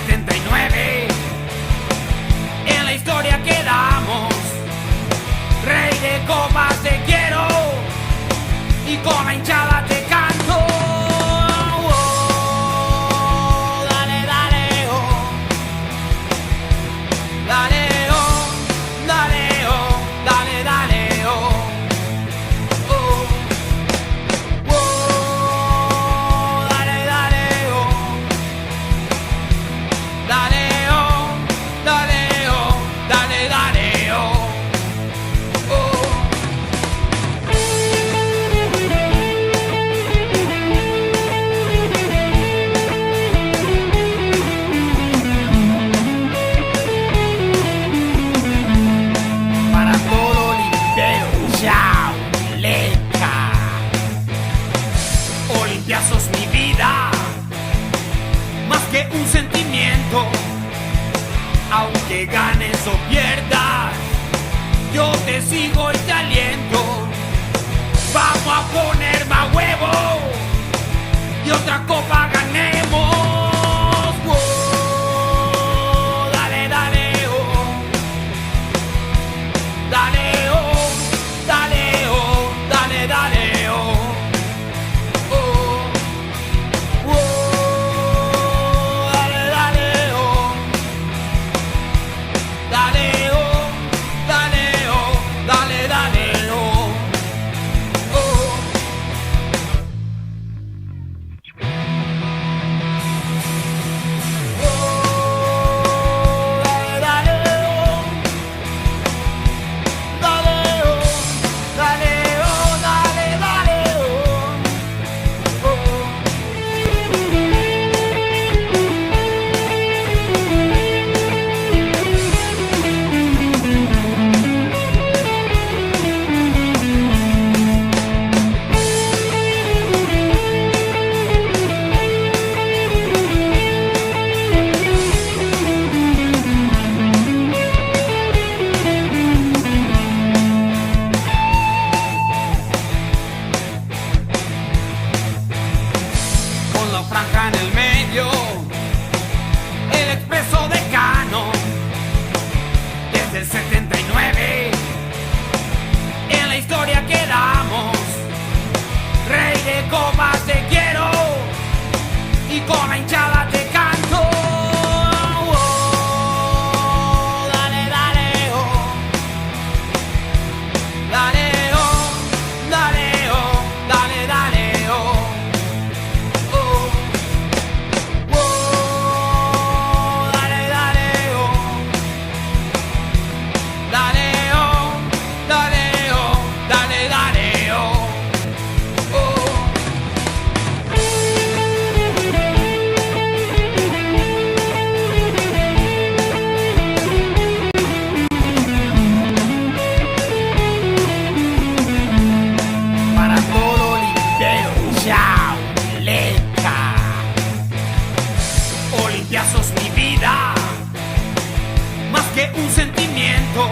79 en la historia quedamos. Rey de copas te quiero y con la hinchada te canto. Oh, dale, dale, oh. Dale, oh, dale, oh, dale, dale, oh. Oh, oh, dale, dale, oh. Dale, oh, dale, oh, dale, dale, oh. Olimpia sos mi vida, más que un sentimiento. Aunque ganes o pierdas, yo te sigo y te aliento. Vamos a poner más huevo y otra copa ganemos. Oh, dale, dale, oh. Dale, oh, dale, oh, dale, dale, oh. Franja en el medio, el expreso decano, desde el 79 en la historia quedamos. Rey de copas te quiero y con la hinchada te canto. Oh, dale, dale, oh. Dale, oh, dale, oh, dale, dale, oh. Olimpia sos mi vida, más que un sentimiento.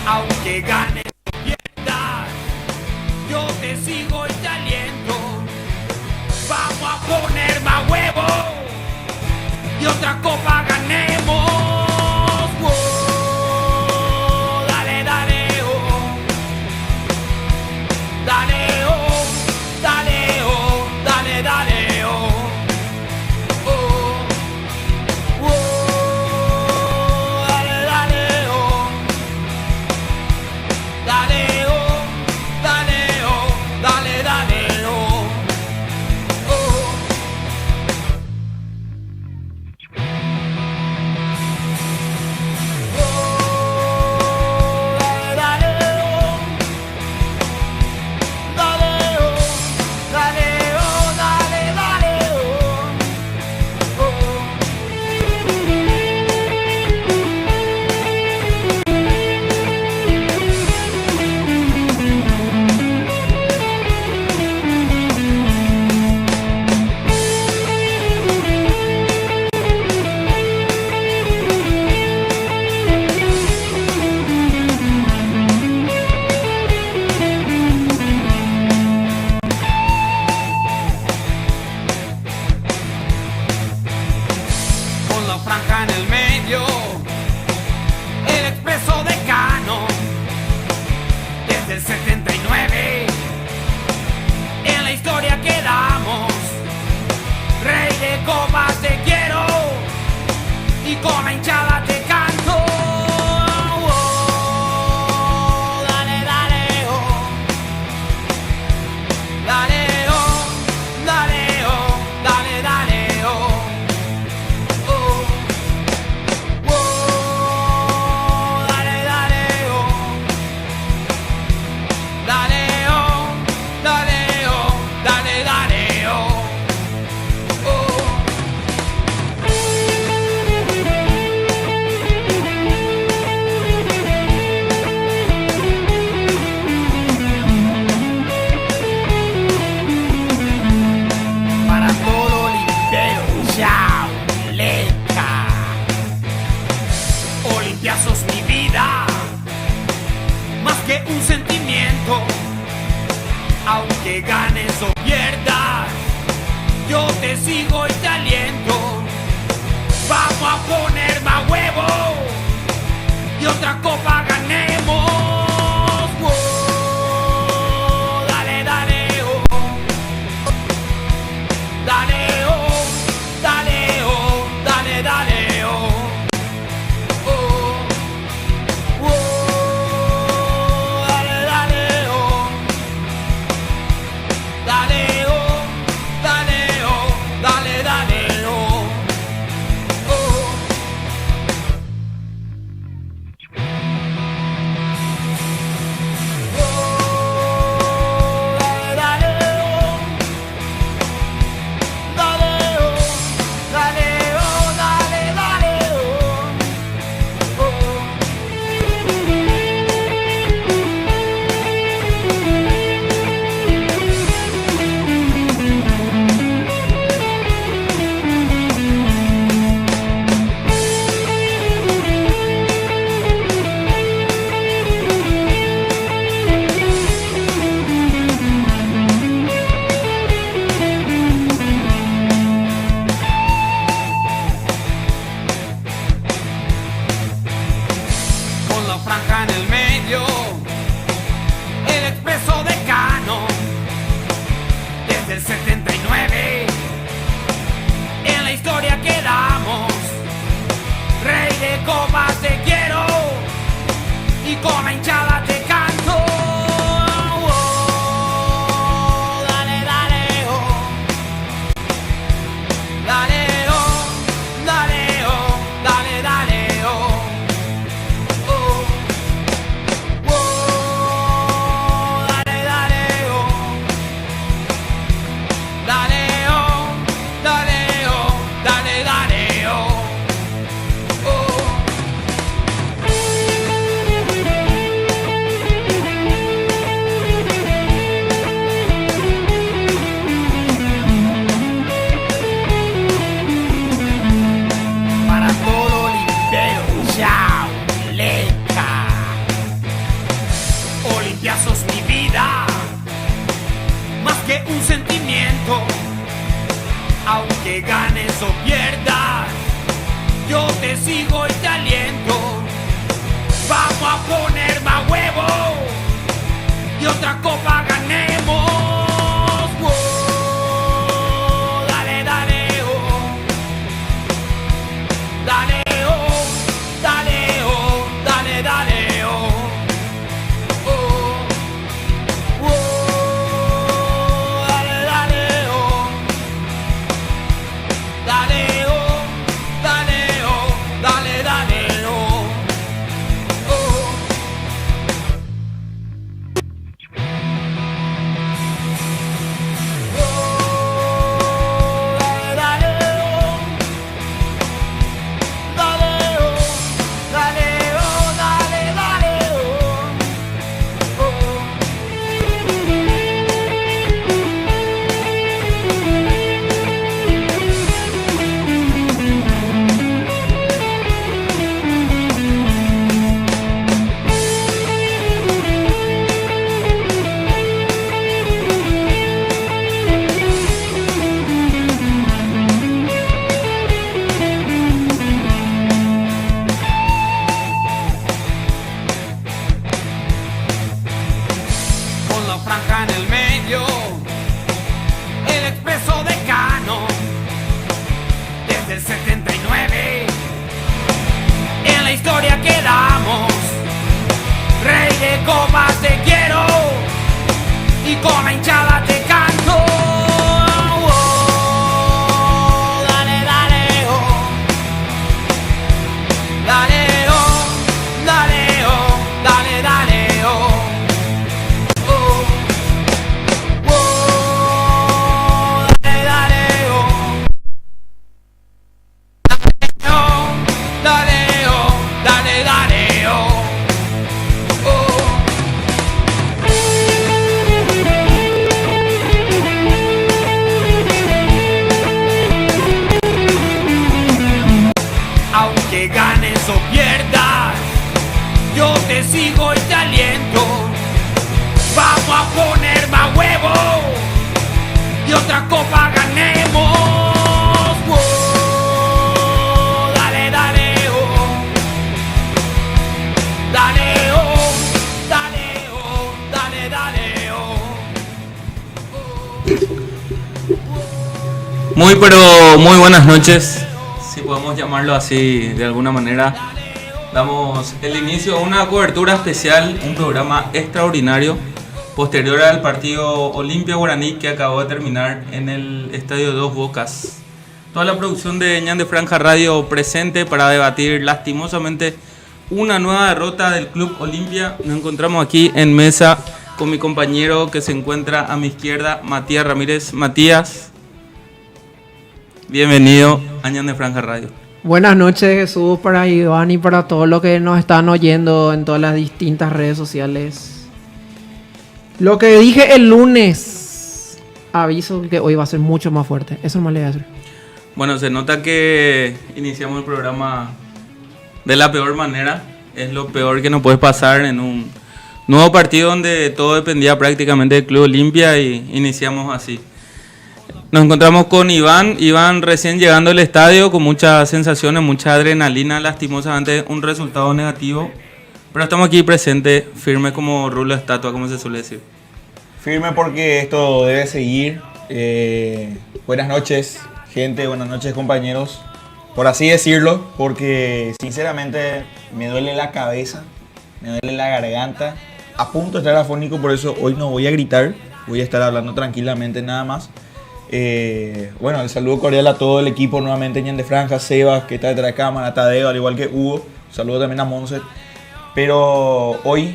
Aunque ganes o pierdas, yo te sigo y te aliento. Vamos a poner más huevo y otra copa ganemos. Oh, dale, dale, oh. Dale, oh, dale, oh, dale, dale, oh. y con la hinchada te canto. Oh, dale, dale, oh. Dale, oh, dale, oh, dale, dale, oh. Oh, oh, dale, dale, oh. Dale, oh, dale, oh, dale, dale, oh. Olimpia sos mi vida, más que un sentimiento. Aunque ganes o pierdas, yo te sigo y te aliento. Vamos a poner más huevo y otra copa ganemos. Oh, dale, dale, oh. Dale, oh, dale, oh, dale, dale, oh. Franja en el medio, el expreso decano, desde el 79, en la historia quedamos, rey de copas te quiero, y con la hinchada te canto. Oh, dale, dale, oh. Dale, oh, dale, oh, dale, dale, oh. Olimpia sos mi vida, más que un sentimiento. Aunque ganes o pierdas, yo te sigo y te aliento. Vamos a poner más huevo y otra copa ganemos. Oh, dale, dale, oh. Dale, oh, dale, oh, dale, dale, oh. algo más te quiero y con la hinchada te canto. Oh, dale, dale, oh. Dale, oh, dale, oh, dale, dale, oh. Oh, oh, dale, dale, oh. Dale, oh, dale, dale, oh. Aunque ganes o pierdas, yo te sigo y te aliento. Vamos a poner más huevo y otra copa ganemos. Oh, dale, dale, oh. Dale, oh, dale, oh, dale, dale, oh. Muy buenas noches, si podemos llamarlo así de alguna manera. Damos el inicio a una cobertura especial, un programa extraordinario posterior al partido Olimpia Guaraní que acabó de terminar en el Estadio Dos Bocas. Toda la producción de Ñan de Franja Radio presente para debatir lastimosamente una nueva derrota del Club Olimpia. Nos encontramos aquí en mesa con mi compañero que se encuentra a mi izquierda, Matías Ramírez. Matías, bienvenido a Ñan de Franja Radio. Buenas noches, Jesús, para Iván y para todos los que nos están oyendo en todas las distintas redes sociales. Lo que dije el lunes, aviso que hoy va a ser mucho más fuerte. Eso no le voy a hacer. Bueno, se nota que iniciamos el programa de la peor manera. Es lo peor que nos puede pasar en un nuevo partido donde todo dependía prácticamente del Club Olimpia y iniciamos así. Nos encontramos con Iván recién llegando al estadio con muchas sensaciones, mucha adrenalina, lastimosamente un resultado negativo, pero estamos aquí presentes, firmes como rulo de estatua, como se suele decir. Firme porque esto debe seguir. Buenas noches, gente, buenas noches, compañeros, por así decirlo, porque sinceramente me duele la cabeza, me duele la garganta, a punto de estar afónico, por eso hoy no voy a gritar, voy a estar hablando tranquilamente nada más. Bueno, el saludo cordial a todo el equipo nuevamente, Ñan de Franja, Sebas, que está detrás de cámara, Tadeo, al igual que Hugo. Saludo también a Monse. Pero hoy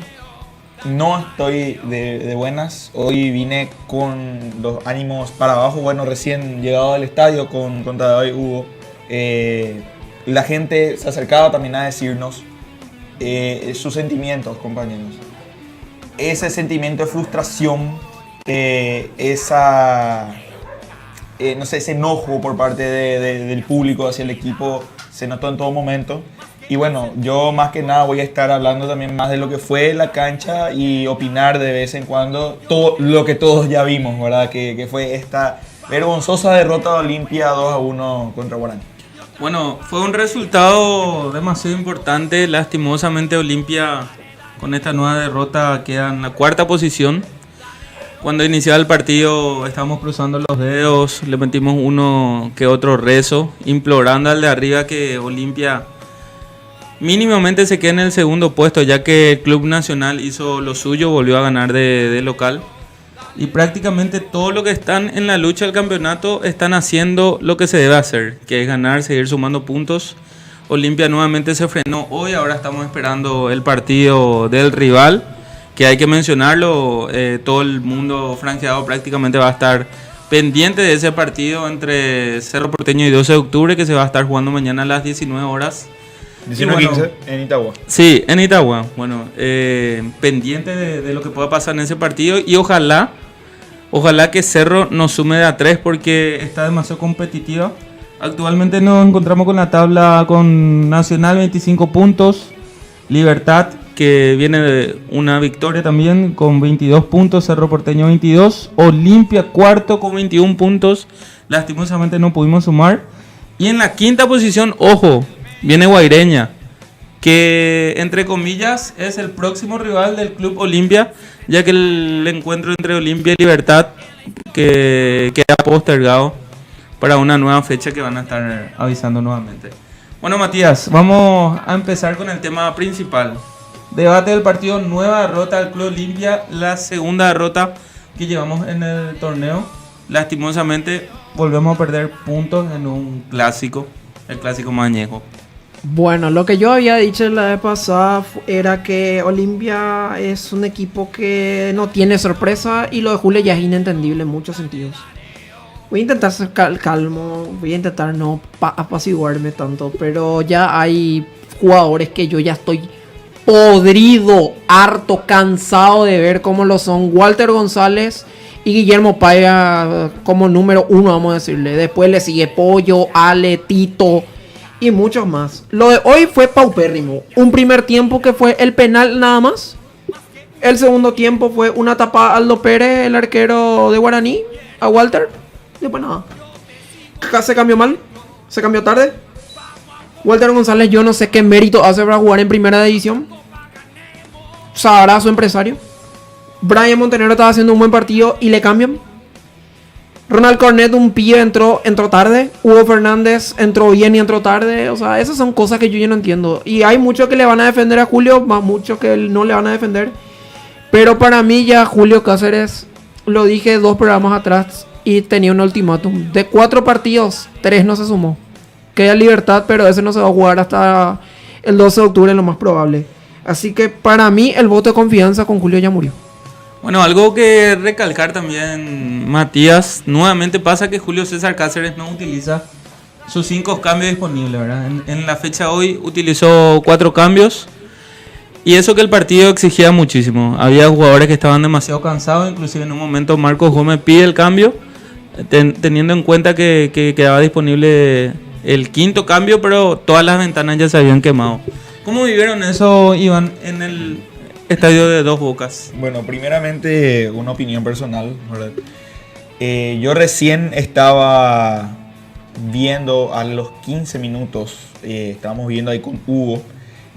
no estoy de buenas. Hoy vine con los ánimos para abajo. Bueno, recién llegado al estadio con Tadeo y Hugo. La gente se acercaba también a decirnos sus sentimientos, compañeros. Ese sentimiento de frustración, no sé, ese enojo por parte del público hacia el equipo se notó en todo momento. Y bueno, yo más que nada voy a estar hablando también más de lo que fue la cancha y opinar de vez en cuando todo lo que todos ya vimos, ¿verdad? Que fue esta vergonzosa derrota de Olimpia 2-1 contra Guaraní. Bueno, fue un resultado demasiado importante. Lastimosamente Olimpia con esta nueva derrota queda en la cuarta posición. Cuando iniciaba el partido estábamos cruzando los dedos, le metimos uno que otro rezo, implorando al de arriba que Olimpia mínimamente se quede en el segundo puesto, ya que el Club Nacional hizo lo suyo, volvió a ganar de local. Y prácticamente todos los que están en la lucha del campeonato están haciendo lo que se debe hacer, que es ganar, seguir sumando puntos. Olimpia nuevamente se frenó hoy, ahora estamos esperando el partido del rival, que hay que mencionarlo, todo el mundo franjeado prácticamente va a estar pendiente de ese partido entre Cerro Porteño y 12 de octubre, que se va a estar jugando mañana a las 19 horas. 19:15 en Itagua. Sí, en Itagua. Bueno, pendiente de lo que pueda pasar en ese partido y ojalá que Cerro nos sume de a 3 porque está demasiado competitiva. Actualmente nos encontramos con la tabla con Nacional 25 puntos, Libertad que viene de una victoria también con 22 puntos, Cerro Porteño 22, Olimpia cuarto con 21 puntos, lastimosamente no pudimos sumar. Y en la quinta posición, ojo, viene Guaireña, que entre comillas es el próximo rival del Club Olimpia, ya que el encuentro entre Olimpia y Libertad que queda postergado para una nueva fecha que van a estar avisando nuevamente. Bueno, Matías, vamos a empezar con el tema principal. Debate del partido, nueva derrota del Club Olimpia, la segunda derrota que llevamos en el torneo. Lastimosamente volvemos a perder puntos en un clásico, el clásico más añejo. Bueno, lo que yo había dicho la vez pasada era que Olimpia es un equipo que no tiene sorpresa y lo de Julio ya es inentendible en muchos sentidos. Voy a intentar ser calmo, voy a intentar no apaciguarme tanto, pero ya hay jugadores que yo ya estoy podrido, harto, cansado de ver cómo lo son Walter González y Guillermo Paya como número 1, vamos a decirle. Después le sigue Pollo, Ale, Tito y muchos más. Lo de hoy fue paupérrimo. Un primer tiempo que fue el penal nada más. El segundo tiempo fue una tapada a Aldo Pérez, el arquero de Guaraní, a Walter. Después nada. Acá se cambió mal, se cambió tarde. Walter González, yo no sé qué mérito hace para jugar en primera división. Sabrá su empresario. Brian Montenegro estaba haciendo un buen partido y le cambian. Ronald Cornet, un pibe, entró tarde. Hugo Fernández entró bien y entró tarde. O sea, esas son cosas que yo ya no entiendo. Y hay muchos que le van a defender a Julio, más muchos que no le van a defender. Pero para mí ya Julio Cáceres, lo dije 2 programas atrás y tenía un ultimátum. De 4 partidos, 3 no se sumó. Queda Libertad, pero ese no se va a jugar hasta el 12 de octubre, lo más probable. Así que para mí el voto de confianza con Julio ya murió. Bueno, algo que recalcar también, Matías, nuevamente pasa que Julio César Cáceres no utiliza sus 5 cambios disponibles, ¿verdad? En la fecha hoy utilizó 4 cambios y eso que el partido exigía muchísimo. Había jugadores que estaban demasiado cansados, inclusive en un momento Marcos Gómez pide el cambio, teniendo en cuenta que quedaba disponible el 5.º cambio, pero todas las ventanas ya se habían quemado. ¿Cómo vivieron eso, Iván, en el estadio de Dos Bocas? Bueno, primeramente una opinión personal, ¿verdad? Yo recién estaba viendo a los 15 minutos, estábamos viendo ahí con Hugo,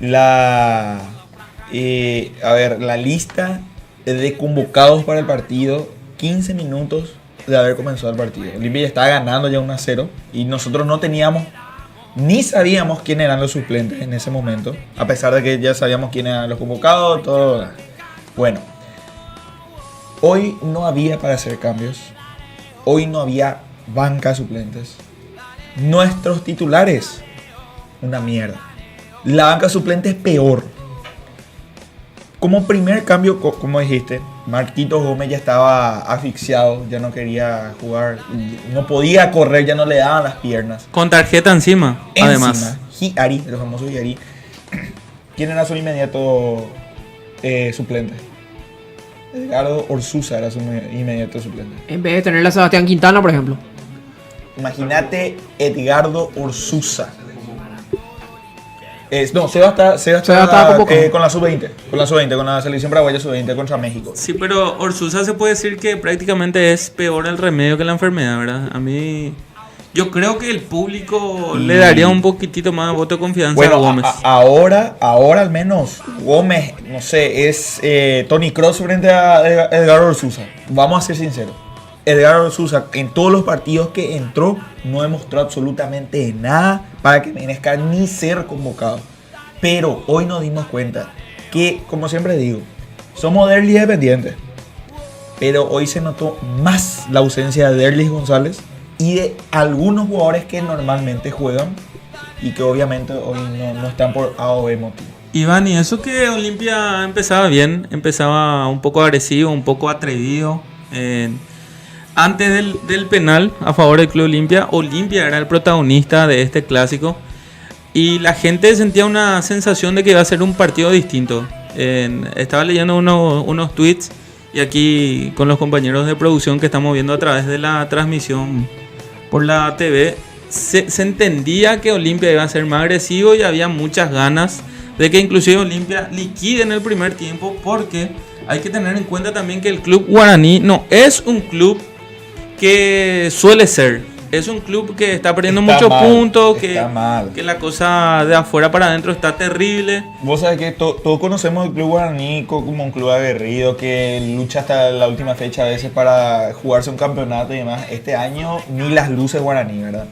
la lista de convocados para el partido, 15 minutos de haber comenzado el partido. Olimpia ya estaba ganando ya 1-0 y nosotros no teníamos ni sabíamos quién eran los suplentes en ese momento, a pesar de que ya sabíamos quién eran los convocados, todo. Bueno, hoy no había para hacer cambios, hoy no había banca suplentes. Nuestros titulares, una mierda. La banca suplente es peor. Como primer cambio, como dijiste, Marquitos Gómez ya estaba asfixiado, ya no quería jugar, no podía correr, ya no le daban las piernas. Con tarjeta encima, además. Hiari, el famoso Hiari. ¿Quién era su inmediato suplente? Edgardo Orsuza era su inmediato suplente. En vez de tener a Sebastián Quintana, por ejemplo. Imagínate Edgardo Orsuza. Seba está con la sub-20, con la selección paraguaya sub-20 contra México. Sí, pero Orsuza se puede decir que prácticamente es peor el remedio que la enfermedad, ¿verdad? A mí, yo creo que el público le daría un poquitito más de voto de confianza a Gómez. Ahora al menos Gómez, no sé, es Tony Kroos frente a Edgardo Orsuza. Vamos a ser sinceros. Edgardo Orsuza en todos los partidos que entró no demostró absolutamente nada para que merezca ni ser convocado. Pero hoy nos dimos cuenta que, como siempre digo, somos Derlis dependientes. Pero hoy se notó más la ausencia de Derlis González y de algunos jugadores que normalmente juegan y que obviamente hoy no están por A o B motivo. Iván, y eso que Olimpia empezaba bien, empezaba un poco agresivo, un poco atrevido. Antes del penal a favor del Club Olimpia, Olimpia era el protagonista de este clásico y la gente sentía una sensación de que iba a ser un partido distinto. Estaba leyendo unos tweets y aquí con los compañeros de producción que estamos viendo a través de la transmisión por la TV, se entendía que Olimpia iba a ser más agresivo y había muchas ganas de que inclusive Olimpia liquide en el primer tiempo, porque hay que tener en cuenta también que el club guaraní no es un club que suele ser. Es un club que está perdiendo muchos puntos, que la cosa de afuera para adentro está terrible. Vos sabés que todos conocemos el club guaraní como un club aguerrido que lucha hasta la última fecha a veces para jugarse un campeonato y demás. Este año ni las luces guaraní, ¿verdad?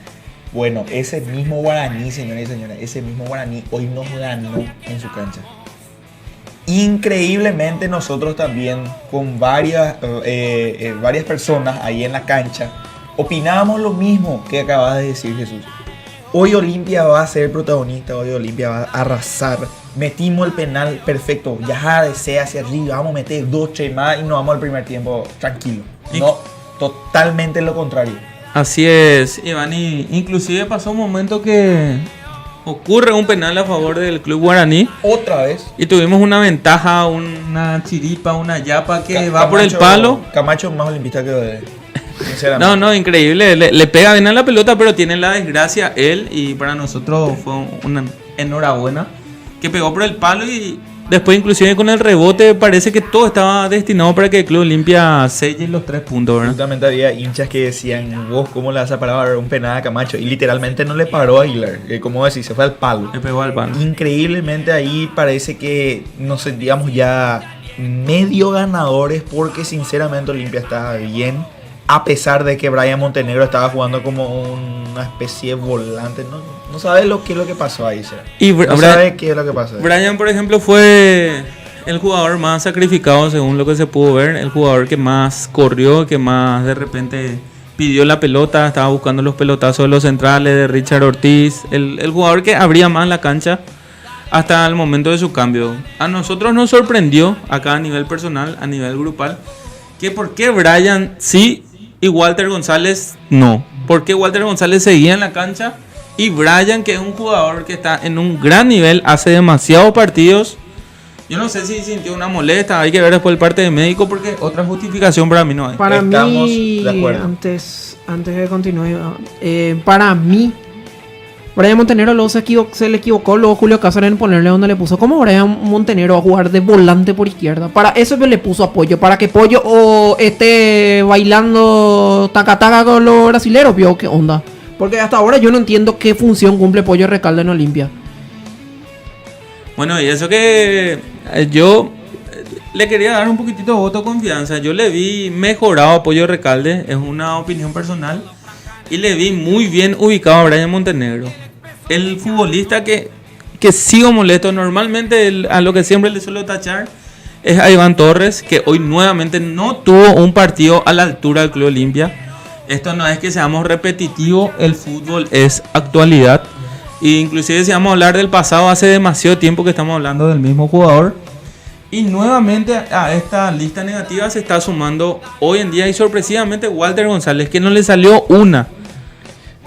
Bueno, ese mismo guaraní, señores y señores, ese mismo guaraní hoy nos ganó en su cancha. Increíblemente nosotros también con varias personas ahí en la cancha opinábamos lo mismo que acabas de decir, Jesús. Hoy Olimpia va a ser protagonista, hoy Olimpia va a arrasar. Metimos el penal perfecto, ya desea hacia arriba, vamos a meter 2, 3 más y nos vamos al primer tiempo tranquilo. No, totalmente lo contrario. Así es, Iván, y inclusive pasó un momento que ocurre un penal a favor del club guaraní. Otra vez. Y tuvimos una ventaja, una chiripa, una yapa que va por el palo. Camacho más olimpista que de, sinceramente. No, increíble. Le pega bien a la pelota, pero tiene la desgracia él. Y para nosotros fue una enhorabuena. Que pegó por el palo y después inclusive con el rebote parece que todo estaba destinado para que el Club Olimpia selle los 3 puntos, ¿verdad? Justamente había hinchas que decían, vos cómo le vas a parar un penal a Camacho, y literalmente no le paró a Aguilar, como decís, se fue al palo. Le pegó al palo. Increíblemente ahí parece que nos sentíamos ya medio ganadores porque sinceramente Olimpia estaba bien, a pesar de que Brian Montenegro estaba jugando como una especie de volante. No sabes qué es lo que pasó ahí, ¿sabes? No sabes qué es lo que pasó ahí. Brian, por ejemplo, fue el jugador más sacrificado según lo que se pudo ver, el jugador que más corrió, que más de repente pidió la pelota, estaba buscando los pelotazos de los centrales, de Richard Ortiz, el jugador que abría más la cancha hasta el momento de su cambio. A nosotros nos sorprendió acá a nivel personal, a nivel grupal, que por qué Brian sí y Walter González no. ¿Por qué Walter González seguía en la cancha? Y Brian, que es un jugador que está en un gran nivel, hace demasiados partidos. Yo no sé si sintió una molestia, hay que ver después el parte de médico, porque otra justificación para mí no hay. Para Estamos mí, de acuerdo. antes de continuar, para mí, Brian Montenegro luego se le equivocó luego Julio Cáceres en ponerle donde le puso. ¿Cómo Brian Montenegro va a jugar de volante por izquierda? Para eso le puso a Pollo, para que Pollo esté bailando taca-taca con los brasileros, ¿vio? ¿Qué onda? Porque hasta ahora yo no entiendo qué función cumple Pollo Recalde en Olimpia. Bueno, y eso que yo le quería dar un poquitito de voto de confianza. Yo le vi mejorado a Pollo Recalde, es una opinión personal, y le vi muy bien ubicado a Brian Montenegro. El futbolista que sigo molesto, normalmente a lo que siempre le suelo tachar es a Iván Torres, que hoy nuevamente no tuvo un partido a la altura del Club Olimpia. Esto no es que seamos repetitivos, el fútbol es actualidad. E inclusive si vamos a hablar del pasado, hace demasiado tiempo que estamos hablando del mismo jugador. Y nuevamente a esta lista negativa se está sumando hoy en día y sorpresivamente Walter González, que no le salió una.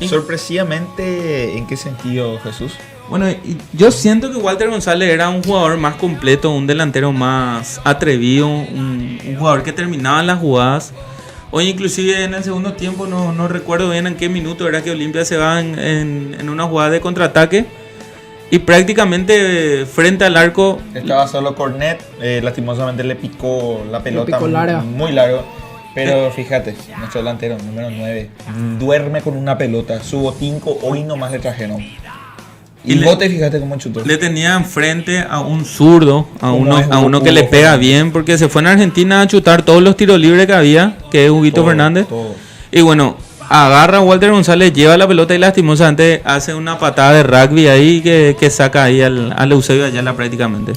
Sorpresivamente, ¿en qué sentido, Jesús? Bueno, yo siento que Walter González era un jugador más completo, un delantero más atrevido, un jugador que terminaba las jugadas. Hoy inclusive en el segundo tiempo, no recuerdo bien en qué minuto era que Olimpia se va en una jugada de contraataque y prácticamente frente al arco estaba solo Cornet, lastimosamente le picó la pelota larga. Muy largo. Pero fíjate, nuestro delantero, número 9, duerme con una pelota. Su botinco hoy nomás le trajeron. Y Bote, fíjate cómo chutó. Le tenía enfrente a un zurdo, a uno que le pega bien, porque se fue en Argentina a chutar todos los tiros libres que había, que es Huguito Fernández. Todo. Y bueno, agarra a Walter González, lleva la pelota y lastimosamente hace una patada de rugby ahí que saca ahí al Eusebio Ayala prácticamente.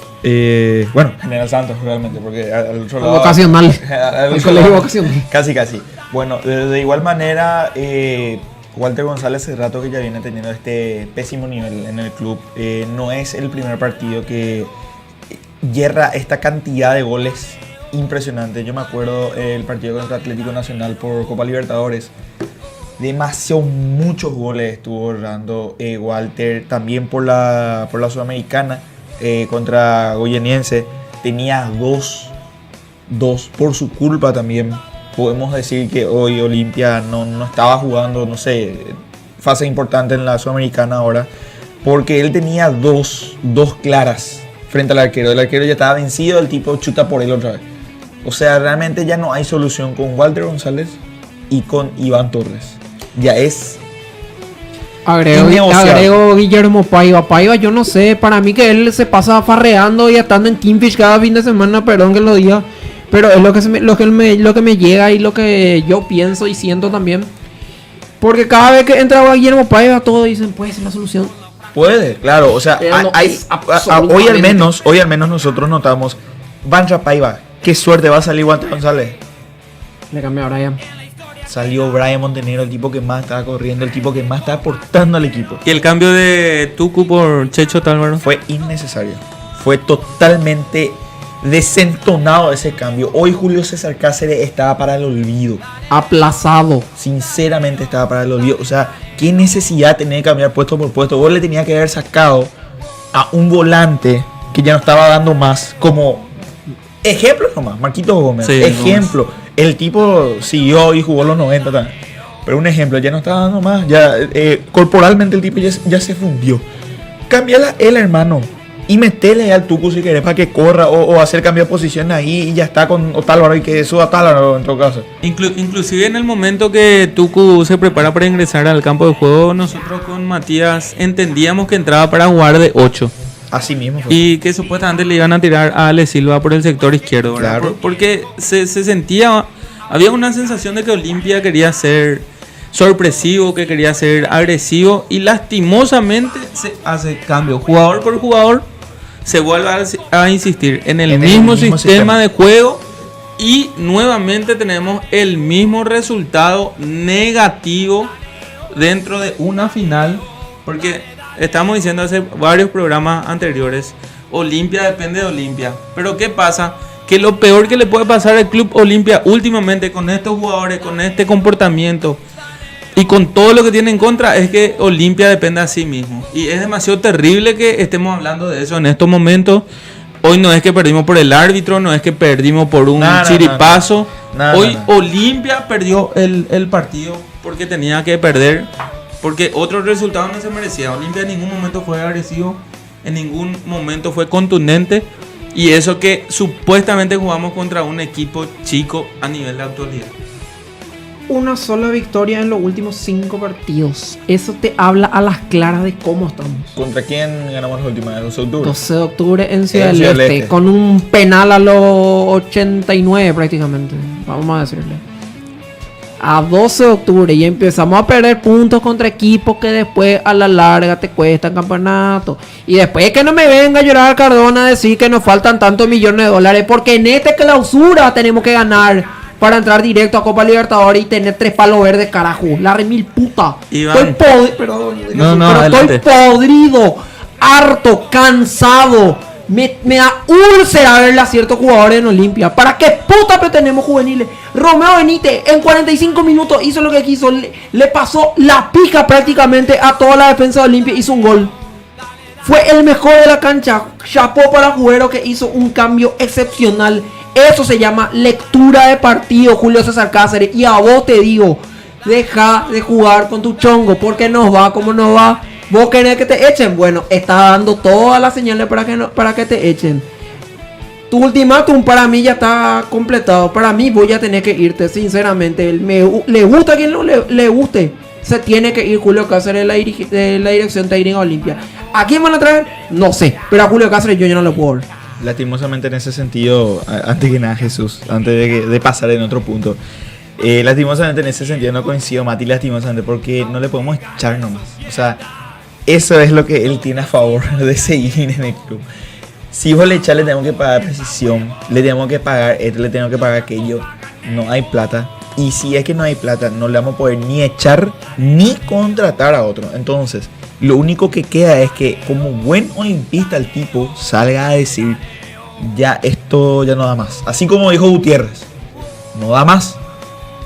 Bueno, General Santos realmente, porque al otro lado... Vocacional. El colegio vocacional. Casi. Bueno, de igual manera, Walter González hace rato que ya viene teniendo este pésimo nivel en el club. No es el primer partido que hierra esta cantidad de goles impresionante. Yo me acuerdo el partido contra Atlético Nacional por Copa Libertadores. Muchos goles estuvo dando Walter. También por la Sudamericana contra Goyeniense. Tenía dos por su culpa también. Podemos decir que hoy Olimpia no estaba jugando, no sé, fase importante en la Sudamericana ahora. Porque él tenía dos claras frente al arquero. El arquero ya estaba vencido, el tipo chuta por él otra vez. O sea, realmente ya no hay solución con Walter González y con Iván Torres. Ya es agrego Guillermo Paiva. Paiva, yo no sé, para mí que él se pasa farreando y estando en Kingfish cada fin de semana, perdón que lo diga, pero es lo que me llega y lo que yo pienso y siento también. Porque cada vez que entra Guillermo Paiva, todos dicen, puede ser la solución. Puede, claro. O sea, Pero no hay, es hoy al absolutamente. menos nosotros notamos. Bancha Paiva, qué suerte va a salir Guante González. Le cambió a Brian. Salió Brian Montenegro, el tipo que más estaba corriendo, el tipo que más estaba aportando al equipo. Y el cambio de Tucu por Checho Tálvaro. Fue innecesario. Fue totalmente desentonado ese cambio. Hoy Julio César Cáceres estaba para el olvido. Aplazado. Sinceramente estaba para el olvido. O sea, qué necesidad tenía de cambiar puesto por puesto. Vos le tenía que haber sacado a un volante que ya no estaba dando más. Como ejemplo nomás, Marquitos Gómez. Sí, ejemplo. El tipo siguió y jugó los 90 también. Pero un ejemplo, ya no estaba dando más. Ya corporalmente el tipo ya se fundió. Cambiala él, hermano. Y metele al Tucu si querés para que corra o hacer cambio de posición ahí y ya está con Otálvaro y que suba Otálvaro en todo caso. Inclusive en el momento que Tucu se prepara para ingresar al campo de juego, nosotros con Matías entendíamos que entraba para jugar de 8. Así mismo fue. Y que supuestamente le iban a tirar a Ale Silva por el sector izquierdo, ¿verdad? Claro. Porque se sentía, había una sensación de que Olimpia quería ser sorpresivo, que quería ser agresivo y lastimosamente se hace cambio jugador por jugador. Se vuelve a insistir en el mismo sistema de juego y nuevamente tenemos el mismo resultado negativo dentro de una final, porque estamos diciendo hace varios programas anteriores, Olimpia depende de Olimpia, pero ¿qué pasa? Que lo peor que le puede pasar al Club Olimpia últimamente con estos jugadores, con este comportamiento y con todo lo que tiene en contra es que Olimpia depende a sí mismo. Y es demasiado terrible que estemos hablando de eso en estos momentos. Hoy no es que perdimos por el árbitro, no es que perdimos por un chiripazo. Hoy Olimpia perdió el partido porque tenía que perder, porque otro resultado no se merecía. Olimpia en ningún momento fue agresivo, en ningún momento fue contundente. Y eso que supuestamente jugamos contra un equipo chico a nivel de actualidad. Una sola victoria en los últimos 5 partidos. Eso te habla a las claras de cómo estamos. ¿Contra quién ganamos la última? ¿El 12 de octubre? 12 de octubre en Ciudad En del Ciudad del Este, Este. con un penal a los 89 prácticamente. Vamos a decirle. A 12 de octubre y empezamos a perder puntos contra equipos que después a la larga te cuestan campeonato. Y después que no me venga a llorar Cardona a decir que nos faltan tantos millones de dólares, porque en esta clausura tenemos que ganar para entrar directo a Copa Libertadores y tener 3 palos verdes, carajo. La remil puta. Iván. Estoy podrido. Perdón, No, pero adelante. estoy podrido, harto, cansado. Me da úlcera verle a ciertos jugadores en Olimpia. ¿Para qué puta pretendemos juveniles? Romeo Benítez en 45 minutos hizo lo que quiso. Le pasó la pica prácticamente a toda la defensa de Olimpia. Hizo un gol. Fue el mejor de la cancha. Chapó para Juguero que hizo un cambio excepcional. Eso se llama lectura de partido, Julio César Cáceres. Y a vos te digo, deja de jugar con tu chongo, porque nos va como nos va. ¿Vos querés que te echen? Bueno, está dando todas las señales para que te echen. Tu ultimátum para mí ya está completado. Para mí voy a tener que irte, sinceramente. Le gusta a quien no le guste. Se tiene que ir Julio Cáceres de la dirección técnica Olimpia. ¿A quién van a traer? No sé. Pero a Julio Cáceres yo ya no lo puedo ver. Lastimosamente en ese sentido, antes que nada Jesús, antes de pasar en otro punto, lastimosamente en ese sentido no coincido, Mati, lastimosamente, porque no le podemos echar nomás. O sea, eso es lo que él tiene a favor de seguir en el club. Si vos le echas, le tenemos que pagar precisión, le tenemos que pagar esto, le tenemos que pagar aquello. No hay plata. Y si es que no hay plata, no le vamos a poder ni echar ni contratar a otro. Entonces, lo único que queda es que como buen olimpista el tipo salga a decir, ya esto ya no da más. Así como dijo Gutiérrez, no da más.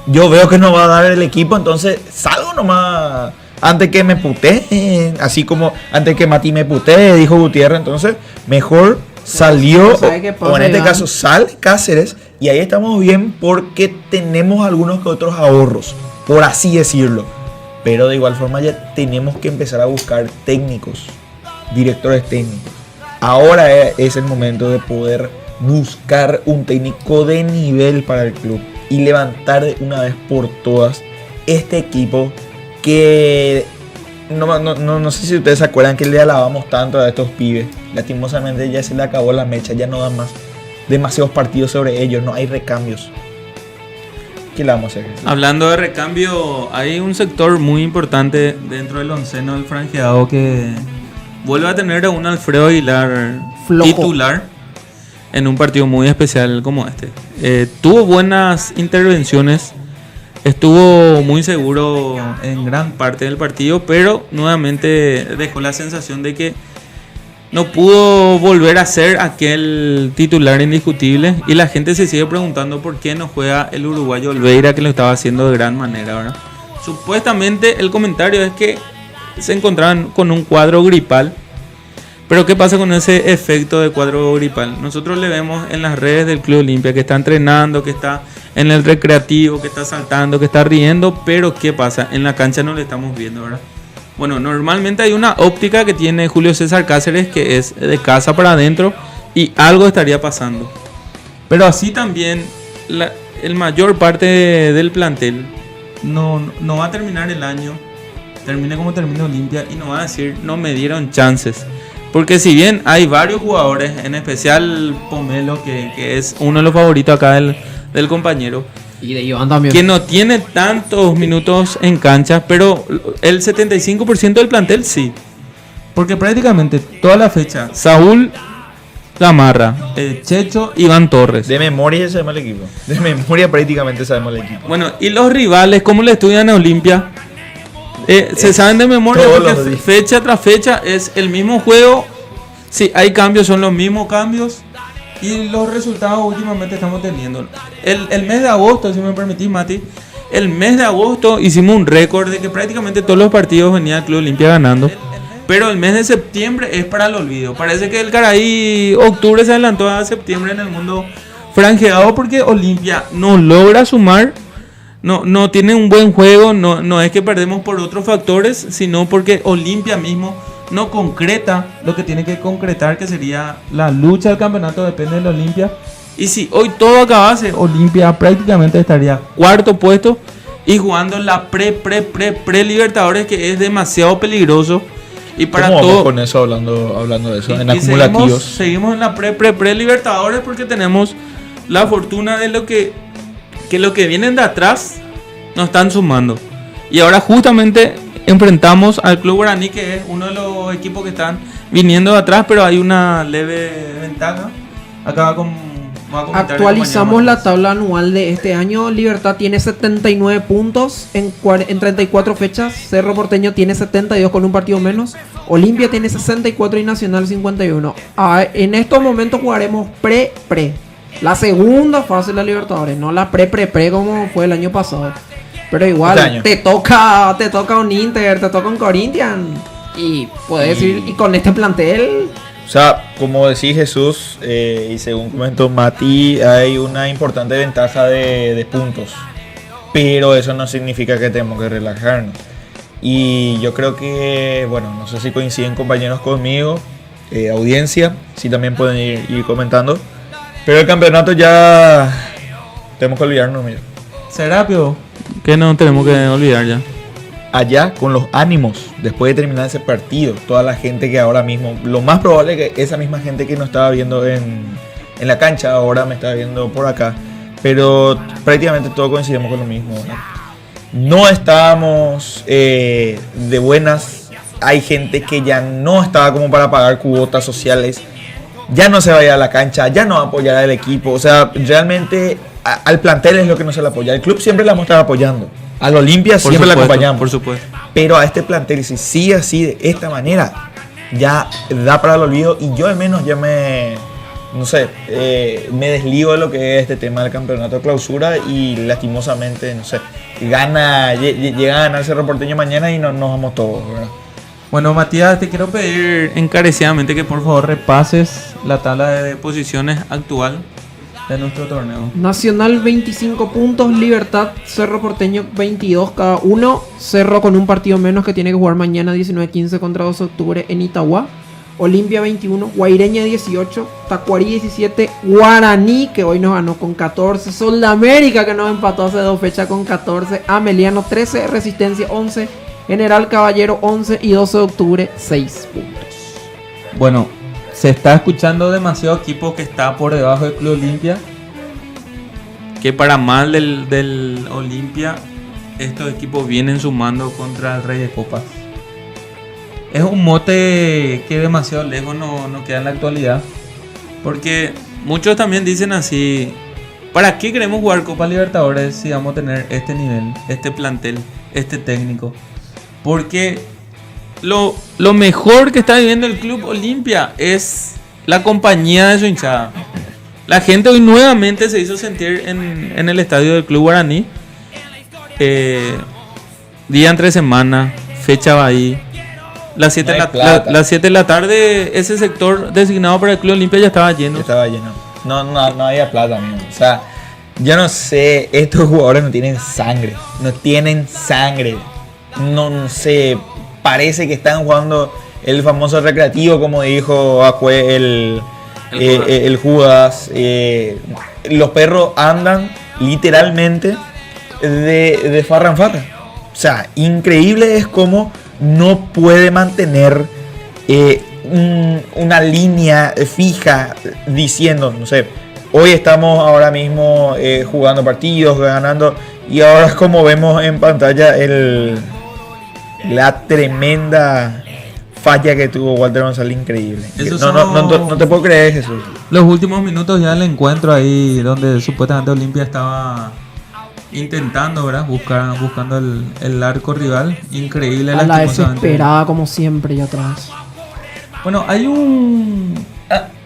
Yo veo que no va a dar el equipo, entonces salgo nomás antes que me puteen. Así como antes que Mati me putee, dijo Gutiérrez. Entonces, mejor salió, ¿Sabe qué pasa, o en este Iván? caso sale Cáceres. Y ahí estamos bien porque tenemos algunos que otros ahorros, por así decirlo. Pero de igual forma ya tenemos que empezar a buscar técnicos, directores técnicos. Ahora es el momento de poder buscar un técnico de nivel para el club y levantar de una vez por todas este equipo que no sé si ustedes se acuerdan que le alabamos tanto a estos pibes. Lastimosamente ya se le acabó la mecha, ya no dan más. Demasiados partidos sobre ellos, no hay recambios. ¿Qué le vamos a hacer? Hablando de recambio, hay un sector muy importante dentro del onceno del franjeado que vuelve a tener a un Alfredo Aguilar Flojo. titular en un partido muy especial como este. Tuvo buenas intervenciones, estuvo muy seguro en gran parte del partido, pero nuevamente dejó la sensación de que no pudo volver a ser aquel titular indiscutible, y la gente se sigue preguntando por qué no juega el uruguayo Olveira, que lo estaba haciendo de gran manera, ¿verdad? Supuestamente el comentario es que se encontraban con un cuadro gripal. Pero ¿qué pasa con ese efecto de cuadro gripal? Nosotros le vemos en las redes del Club Olimpia que está entrenando, que está en el recreativo, que está saltando, que está riendo, pero ¿qué pasa? En la cancha no le estamos viendo, ¿verdad? Bueno, normalmente hay una óptica que tiene Julio César Cáceres, que es de casa para adentro, y algo estaría pasando. Pero así también el mayor parte del plantel no va a terminar el año, termine como termina Olimpia, y no va a decir no me dieron chances. Porque si bien hay varios jugadores, en especial Pomelo, que es uno de los favoritos acá del compañero, Y de Iván también. que no tiene tantos minutos en cancha, pero el 75% del plantel sí. Porque prácticamente toda la fecha, Saúl Gamarra, Checho, Iván Torres. De memoria sabemos el equipo. De memoria prácticamente sabemos el equipo. Bueno, y los rivales, ¿cómo le estudian a Olimpia? Se saben de memoria, todos porque los días. fecha tras fecha es el mismo juego. Sí, hay cambios, son los mismos cambios. Y los resultados últimamente estamos teniendo. El mes de agosto, si me permitís, Mati, el mes de agosto hicimos un récord de que prácticamente todos los partidos venía el Club Olimpia ganando. Pero el mes de septiembre es para el olvido. Parece que el Caraí octubre se adelantó a septiembre en el mundo franjeado, porque Olimpia no logra sumar. No tiene un buen juego, no es que perdemos por otros factores, sino porque Olimpia mismo no concreta lo que tiene que concretar, que sería la lucha del campeonato, depende de Olimpia. Y si hoy todo acabase, Olimpia prácticamente estaría cuarto puesto y jugando la pre Libertadores, que es demasiado peligroso. Y para ¿Cómo vamos todo con eso hablando de eso? En y acumulativos. seguimos en la pre Libertadores, porque tenemos la fortuna de que lo que vienen de atrás nos están sumando. Y ahora justamente enfrentamos al Club Guaraní, que es uno de los equipos que están viniendo de atrás, pero hay una leve ventaja. Acá voy a comentar Actualizamos mañana la más. tabla anual de este año. Libertad tiene 79 puntos en 34 fechas. Cerro Porteño tiene 72 con un partido menos. Olimpia tiene 64 y Nacional 51. En estos momentos jugaremos pre. La segunda fase de la Libertadores, no la pre como fue el año pasado. Pero igual, Este año. te toca un Inter, te toca un Corinthians. Y puedes ir, y con este plantel, O sea, como decía Jesús, y según comentó Mati, hay una importante ventaja de puntos. Pero eso no significa que tenemos que relajarnos. Y yo creo que, bueno, no sé si coinciden compañeros conmigo, audiencia, si también pueden ir comentando. Pero el campeonato ya tenemos que olvidarnos, mira. Serapio, que no tenemos que olvidar ya. Allá con los ánimos después de terminar ese partido, toda la gente que ahora mismo, lo más probable es que esa misma gente que nos estaba viendo en la cancha ahora me está viendo por acá, pero prácticamente todos coincidimos con lo mismo, ¿no? No estábamos de buenas, hay gente que ya no estaba como para pagar cuotas sociales, ya no se va a ir a la cancha, ya no va a apoyar al equipo, o sea, realmente al plantel es lo que no se le apoya, el club siempre la vamos a estar apoyando. Al Olimpia Por siempre la supuesto, acompañamos. por supuesto. Pero a este plantel, si sigue así de esta manera, ya da para el olvido. Y yo al menos ya me desligo de lo que es este tema del campeonato de clausura. Y lastimosamente, no sé, llega a ganar Cerro Porteño mañana y nos vamos todos, ¿verdad? Bueno, Matías, te quiero pedir encarecidamente que por favor repases la tabla de posiciones actual de nuestro torneo. Nacional 25 puntos, Libertad, Cerro Porteño 22 cada uno. Cerro con un partido menos, que tiene que jugar mañana 19-15 contra 2 de octubre en Itagua. Olimpia 21, Guaireña 18, Tacuarí 17, Guaraní, que hoy nos ganó con 14, Sol de América, que nos empató hace 2 fechas con 14, Ameliano 13, Resistencia 11, General Caballero 11 y 12 de octubre 6 puntos. Bueno, se está escuchando demasiado equipo que está por debajo del Club Olimpia. Que para mal del Olimpia, estos equipos vienen sumando contra el Rey de Copas. es un mote que demasiado lejos no queda en la actualidad. Porque muchos también dicen así, ¿para qué queremos jugar Copa Libertadores si vamos a tener este nivel, este plantel, este técnico? Porque lo mejor que está viviendo el Club Olimpia es la compañía de su hinchada. La gente hoy nuevamente se hizo sentir en el estadio del Club Guaraní. Día entre semana, fecha Bahí. Las 7 de la tarde, ese sector designado para el Club Olimpia ya estaba lleno. Estaba lleno. No había plata, amigo. O sea, yo no sé, estos jugadores no tienen sangre. No tienen sangre. No sé, parece que están jugando el famoso recreativo, como dijo el Judas. Los perros andan literalmente de farra en farra. O sea, increíble es como no puede mantener una línea fija diciendo, no sé, hoy estamos ahora mismo jugando partidos, ganando, y ahora es como vemos en pantalla la tremenda falla que tuvo Walter González, increíble. No te puedo creer, Jesús. Los últimos minutos ya del encuentro ahí donde supuestamente Olimpia estaba intentando, ¿verdad? Buscando el arco rival. Increíble. A la desesperada como siempre y atrás. Bueno, hay un...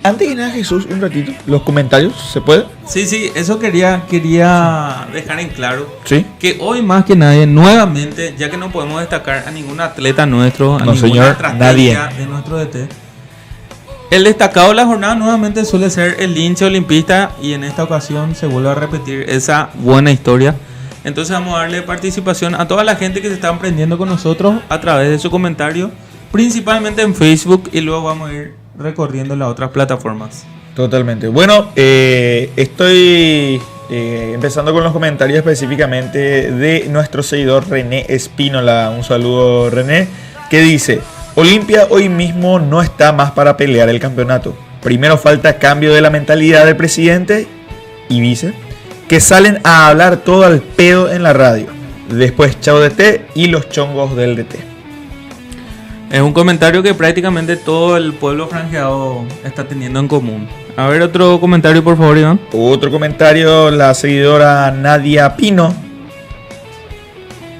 Antes que nada, Jesús, un ratito, los comentarios, ¿se puede? Sí, eso quería dejar en claro. Sí. Que hoy más que nadie, nuevamente, ya que no podemos destacar a ningún atleta nuestro, a no, ninguna señor, estrategia de nuestro DT, el destacado de la jornada nuevamente suele ser el hincha olimpista, y en esta ocasión se vuelve a repetir esa buena historia. Entonces vamos a darle participación a toda la gente que se está prendiendo con nosotros a través de su comentario, principalmente en Facebook, y luego vamos a ir recorriendo las otras plataformas. Totalmente. Bueno, estoy empezando con los comentarios específicamente de nuestro seguidor René Espínola. Un saludo, René, que dice: Olimpia hoy mismo no está más para pelear el campeonato. Primero falta cambio de la mentalidad del presidente y vice, que salen a hablar todo al pedo en la radio. Después chao DT y los chongos del DT. Es un comentario que prácticamente todo el pueblo franjeado está teniendo en común. A ver, otro comentario, por favor, Iván. Otro comentario, la seguidora Nadia Pino.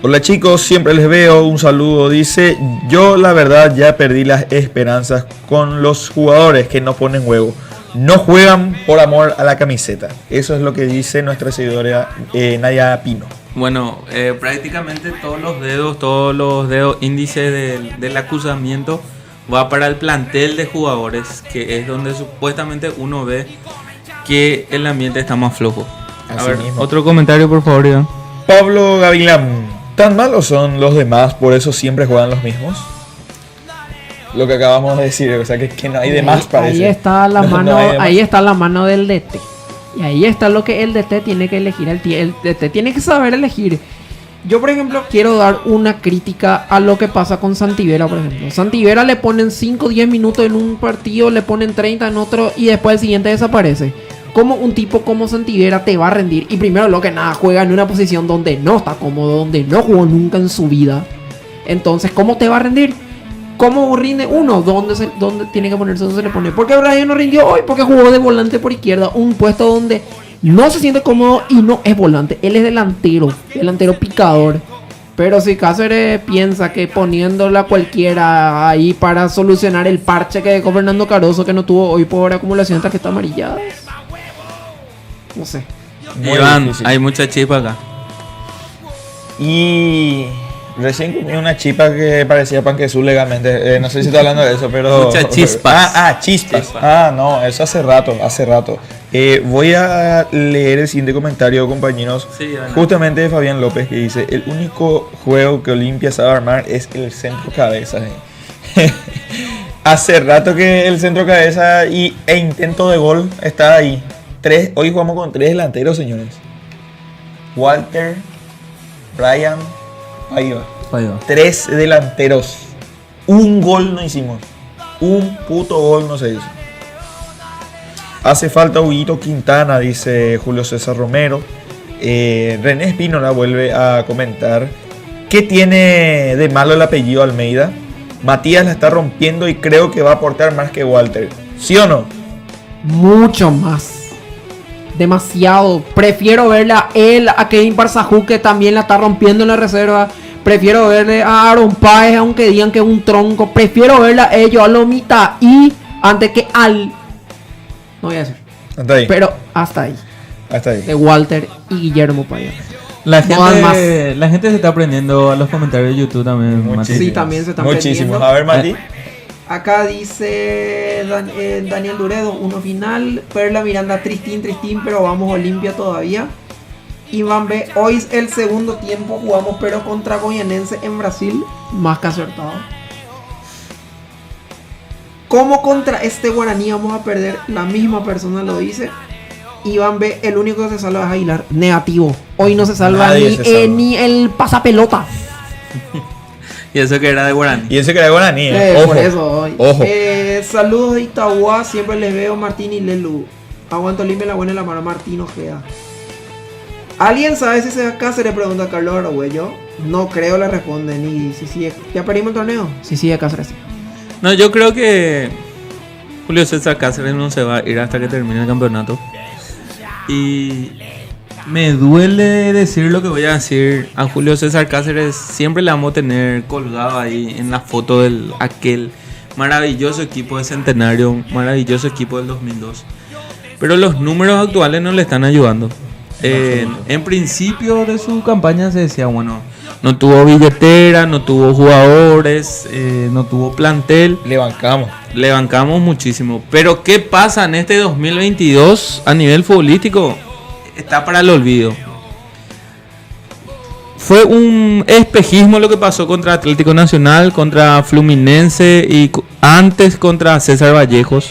Hola chicos, siempre les veo, un saludo. Dice: yo la verdad ya perdí las esperanzas con los jugadores que no ponen huevo. No juegan por amor a la camiseta. Eso es lo que dice nuestra seguidora Nadia Pino. Bueno, prácticamente todos los dedos índices del acusamiento va para el plantel de jugadores, que es donde supuestamente uno ve que el ambiente está más flojo. A ver, mismo. Otro comentario, por favor, Iván. Pablo Gavilán: ¿tan malos son los demás, por eso siempre juegan los mismos? Lo que acabamos de decir, o sea que no hay demás, parece. Ahí está la mano, ahí está la mano del DT. Y ahí está lo que el DT tiene que elegir. El DT tiene que saber elegir. Yo, por ejemplo, quiero dar una crítica a lo que pasa con Santivera, por ejemplo. Santivera le ponen 5 o 10 minutos en un partido, le ponen 30 en otro y después el siguiente desaparece. ¿Cómo un tipo como Santivera te va a rendir? Y primero, lo que nada, juega en una posición donde no está cómodo, donde no jugó nunca en su vida. Entonces, ¿cómo te va a rendir? ¿Cómo rinde uno? ¿Dónde tiene que ponerse? ¿Dónde se le pone? Porque Brian no rindió hoy porque jugó de volante por izquierda. Un puesto donde no se siente cómodo y no es volante. Él es delantero picador. Pero si Cáceres piensa que poniéndola cualquiera ahí para solucionar el parche que dejó Fernando Caroso, que no tuvo hoy por acumulación de tarjetas amarillas, no sé. Iván, difícil. Hay mucha chispa acá. Y recién comí una chispa que parecía panquezú legalmente. No sé si está hablando de eso, pero... Muchas chispas. Chispas. No, eso hace rato. Voy a leer el siguiente comentario, compañeros. Sí, justamente de Fabián López, que dice: el único juego que Olimpia sabe armar es el centro cabeza. Hace rato que el centro cabeza e intento de gol está ahí. Hoy jugamos con 3 delanteros, señores. Walter, Brian, Paiva. 3 delanteros. Un gol no hicimos. Un puto gol no se hizo. Hace falta Huguito Quintana, dice Julio César Romero. René Espínola vuelve a comentar: ¿qué tiene de malo el apellido Almeida? Matías la está rompiendo y creo que va a aportar más que Walter. ¿Sí o no? Mucho más. Demasiado. Prefiero verle a él, a Kevin Barzajú, que también la está rompiendo en la reserva. Prefiero verle a Aaron Páez, aunque digan que es un tronco. Prefiero verle a ellos, a Lomita y antes que al... No voy a decir. Hasta ahí. Pero hasta ahí. Hasta ahí. De Walter y Guillermo Payá. La No dan más. gente se está aprendiendo a los comentarios de YouTube también. Muchísimo. Mati. Sí, también se están Muchísimo. perdiendo. A ver, Mati. Acá dice Daniel Duredo, uno final. Perla Miranda, tristín, pero vamos Olimpia todavía. Iván B, hoy es el segundo tiempo, jugamos pero contra Goianense en Brasil. Más que acertado. ¿Cómo contra este Guaraní vamos a perder? La misma persona lo dice. Iván B, el único que se salva es Aguilar. Negativo. Hoy no se salva ni el pasapelota. Y eso que era de Guaraní. Y ese que era Guaraní. Ojo. Por eso hoy. Ojo. Saludos de Itagua, siempre les veo Martín y Lelu. Aguanto Olimpia, la buena y la mala. Martín Ojeda. ¿Alguien sabe si se va a Cáceres? Pregunta Carlos Argüello. No creo, le responden. Y si sigue. ¿Ya perdimos el torneo? Si sigue Cáceres. No, yo creo que Julio César Cáceres no se va a ir hasta que termine el campeonato. Y me duele decir lo que voy a decir. A Julio César Cáceres siempre le vamos a tener colgado ahí en la foto de aquel maravilloso equipo de Centenario, maravilloso equipo del 2002. Pero los números actuales no le están ayudando. En principio de su campaña se decía, bueno, no tuvo billetera, no tuvo jugadores, no tuvo plantel. Le bancamos muchísimo. Pero ¿qué pasa en este 2022 a nivel futbolístico? Está para el olvido. Fue un espejismo lo que pasó contra Atlético Nacional, contra Fluminense y antes contra César Vallejos.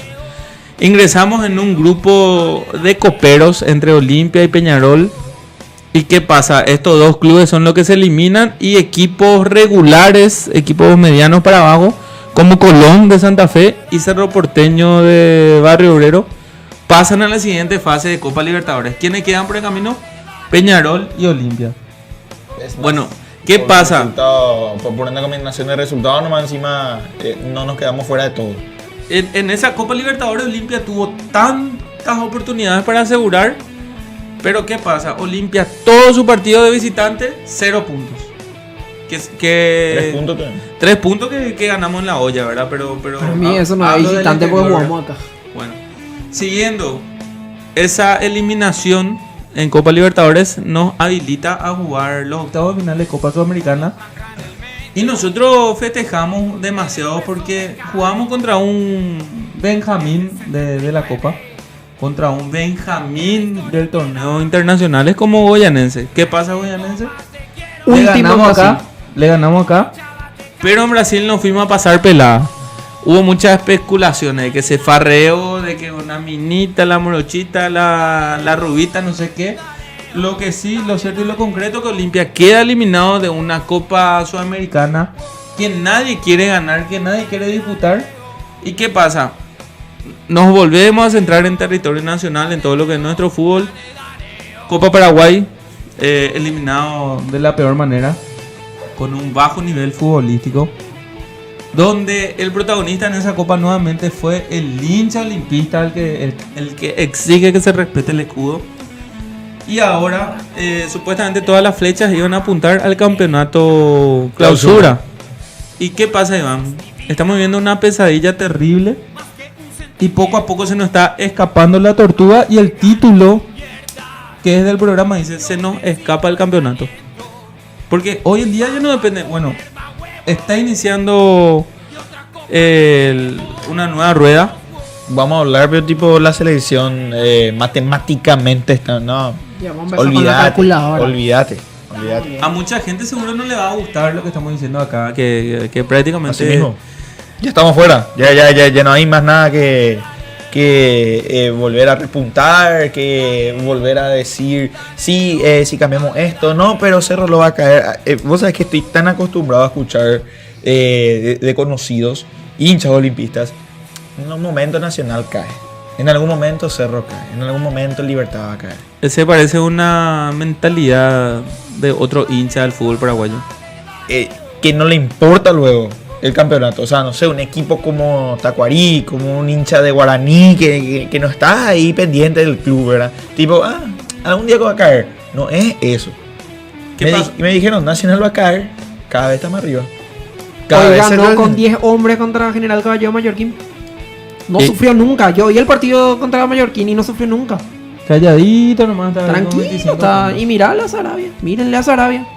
Ingresamos en un grupo de coperos entre Olimpia y Peñarol. ¿Y qué pasa? Estos dos clubes son los que se eliminan y equipos regulares, equipos medianos para abajo, como Colón de Santa Fe y Cerro Porteño de Barrio Obrero, pasan a la siguiente fase de Copa Libertadores. ¿Quiénes quedan por el camino? Peñarol y Olimpia. Bueno, ¿qué pasa? Por una combinación de resultados, nomás encima no nos quedamos fuera de todo. En esa Copa Libertadores Olimpia tuvo tantas oportunidades para asegurar. Pero ¿qué pasa? Olimpia, todo su partido de visitante, 0 puntos. 3 puntos también. 3 puntos que ganamos en la olla, ¿verdad? Pero para mí eso no es visitante porque jugamos acá. Bueno, siguiendo, esa eliminación en Copa Libertadores nos habilita a jugar los octavos de final de Copa Sudamericana. Y nosotros festejamos demasiado porque jugamos contra un Benjamín de la Copa. Contra un Benjamín del torneo internacional. Es como Goianense. ¿Qué pasa, Goianense? Le ganamos acá. Pero en Brasil nos fuimos a pasar pelada. Hubo muchas especulaciones de que se farreó, de que una minita, la morochita, la rubita, no sé qué. Lo que sí, lo cierto y lo concreto, que Olimpia queda eliminado de una Copa Sudamericana que nadie quiere ganar, que nadie quiere disputar. ¿Y qué pasa? Nos volvemos a centrar en territorio nacional, en todo lo que es nuestro fútbol. Copa Paraguay, eliminado de la peor manera, con un bajo nivel futbolístico, donde el protagonista en esa copa nuevamente fue el hincha olimpista, el que exige que se respete el escudo. Y ahora, supuestamente todas las flechas iban a apuntar al campeonato clausura. ¿Y qué pasa, Iván? Estamos viviendo una pesadilla terrible. Y poco a poco se nos está escapando la tortuga. Y el título que es del programa dice: se nos escapa el campeonato. Porque hoy en día ya no depende. Bueno, está iniciando una nueva rueda. Vamos a hablar, pero tipo la selección matemáticamente está. No, olvídate. A mucha gente seguro no le va a gustar lo que estamos diciendo acá. Que prácticamente. Así mismo. Ya estamos fuera, ya no hay más nada que volver a repuntar, que volver a decir sí, si cambiamos esto, no, pero Cerro lo va a caer. Vos sabés que estoy tan acostumbrado a escuchar de conocidos, hinchas olimpistas, en algún momento Nacional cae, en algún momento Cerro cae, en algún momento Libertad va a caer. Ese parece una mentalidad de otro hincha del fútbol paraguayo. Que no le importa luego. el campeonato. O sea, no sé, un equipo como Tacuarí, como un hincha de Guaraní que no está ahí pendiente del club, ¿verdad? Tipo, algún día va a caer. No es eso. Me dijeron, Nacional va a caer, cada vez está más arriba. Hoy ganó con 10 hombres contra General Caballero Mallorquín. No sufrió nunca. Yo vi el partido contra Mallorquín y no sufrió nunca. Calladito nomás. Tranquilo. Y mirale a Sarabia. Mírenle a Sarabia.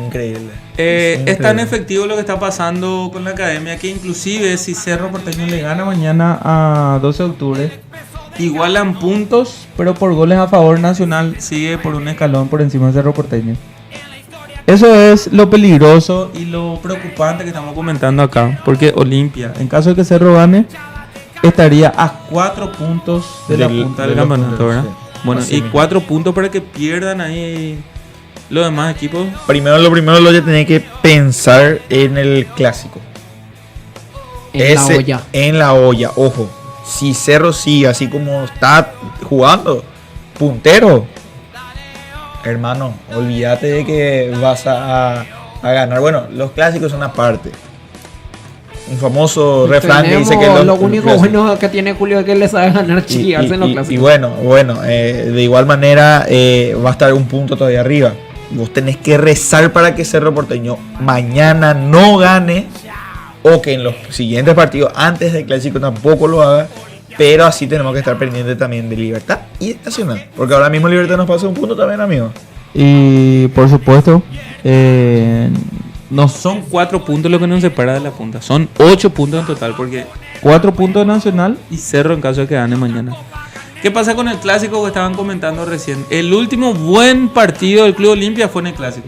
Increíble. Es tan efectivo lo que está pasando con la academia que inclusive si Cerro Porteño le gana mañana a 12 de octubre, igualan puntos, pero por goles a favor. Nacional sigue por un escalón por encima de Cerro Porteño. Eso es lo peligroso y lo preocupante que estamos comentando acá, porque Olimpia, en caso de que Cerro gane, estaría a 4 puntos de la punta del campeonato, ¿verdad? Sí. Bueno, así y mismo. 4 puntos para que pierdan ahí los demás equipos. Lo primero lo que tenés que pensar en el clásico. En la olla, ojo. Si Cerro sigue así como está jugando, puntero, hermano, olvídate de que vas a ganar. Bueno, los clásicos son aparte. Un famoso refrán que dice que lo único bueno que tiene Julio es que le sabe ganar chillarse en los clásicos. Y bueno, de igual manera va a estar un punto todavía arriba. Vos tenés que rezar para que Cerro Porteño mañana no gane, o que en los siguientes partidos antes del clásico tampoco lo haga. Pero así tenemos que estar pendientes también de Libertad y de Nacional, porque ahora mismo Libertad nos pasa un punto también, amigo. Y por supuesto, no son 4 puntos lo que nos separa de la punta, son 8 puntos en total, porque 4 puntos de Nacional y Cerro en caso de que gane mañana. ¿Qué pasa con el clásico que estaban comentando recién? El último buen partido del Club Olimpia fue en el clásico.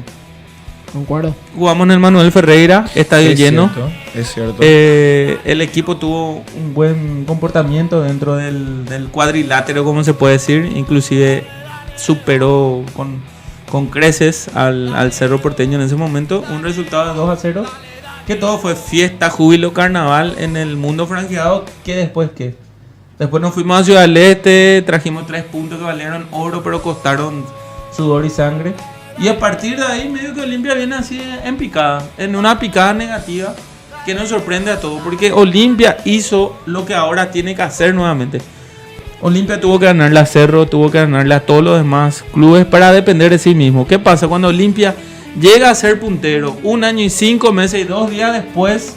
Concuerdo. Jugamos en el Manuel Ferreira, estadio lleno. Es cierto. El equipo tuvo un buen comportamiento dentro del cuadrilátero, como se puede decir. Inclusive superó con creces al Cerro Porteño en ese momento. Un resultado de 2-0. Que todo fue fiesta, júbilo, carnaval en el mundo franqueado. ¿Qué después qué? Después nos fuimos a Ciudad del Este, trajimos 3 puntos que valieron oro, pero costaron sudor y sangre. Y a partir de ahí medio que Olimpia viene así en picada, en una picada negativa que nos sorprende a todos, porque Olimpia hizo lo que ahora tiene que hacer nuevamente. Olimpia tuvo que ganarle a Cerro, tuvo que ganarle a todos los demás clubes para depender de sí mismo. ¿Qué pasa cuando Olimpia llega a ser puntero 1 año y 5 meses y 2 días después,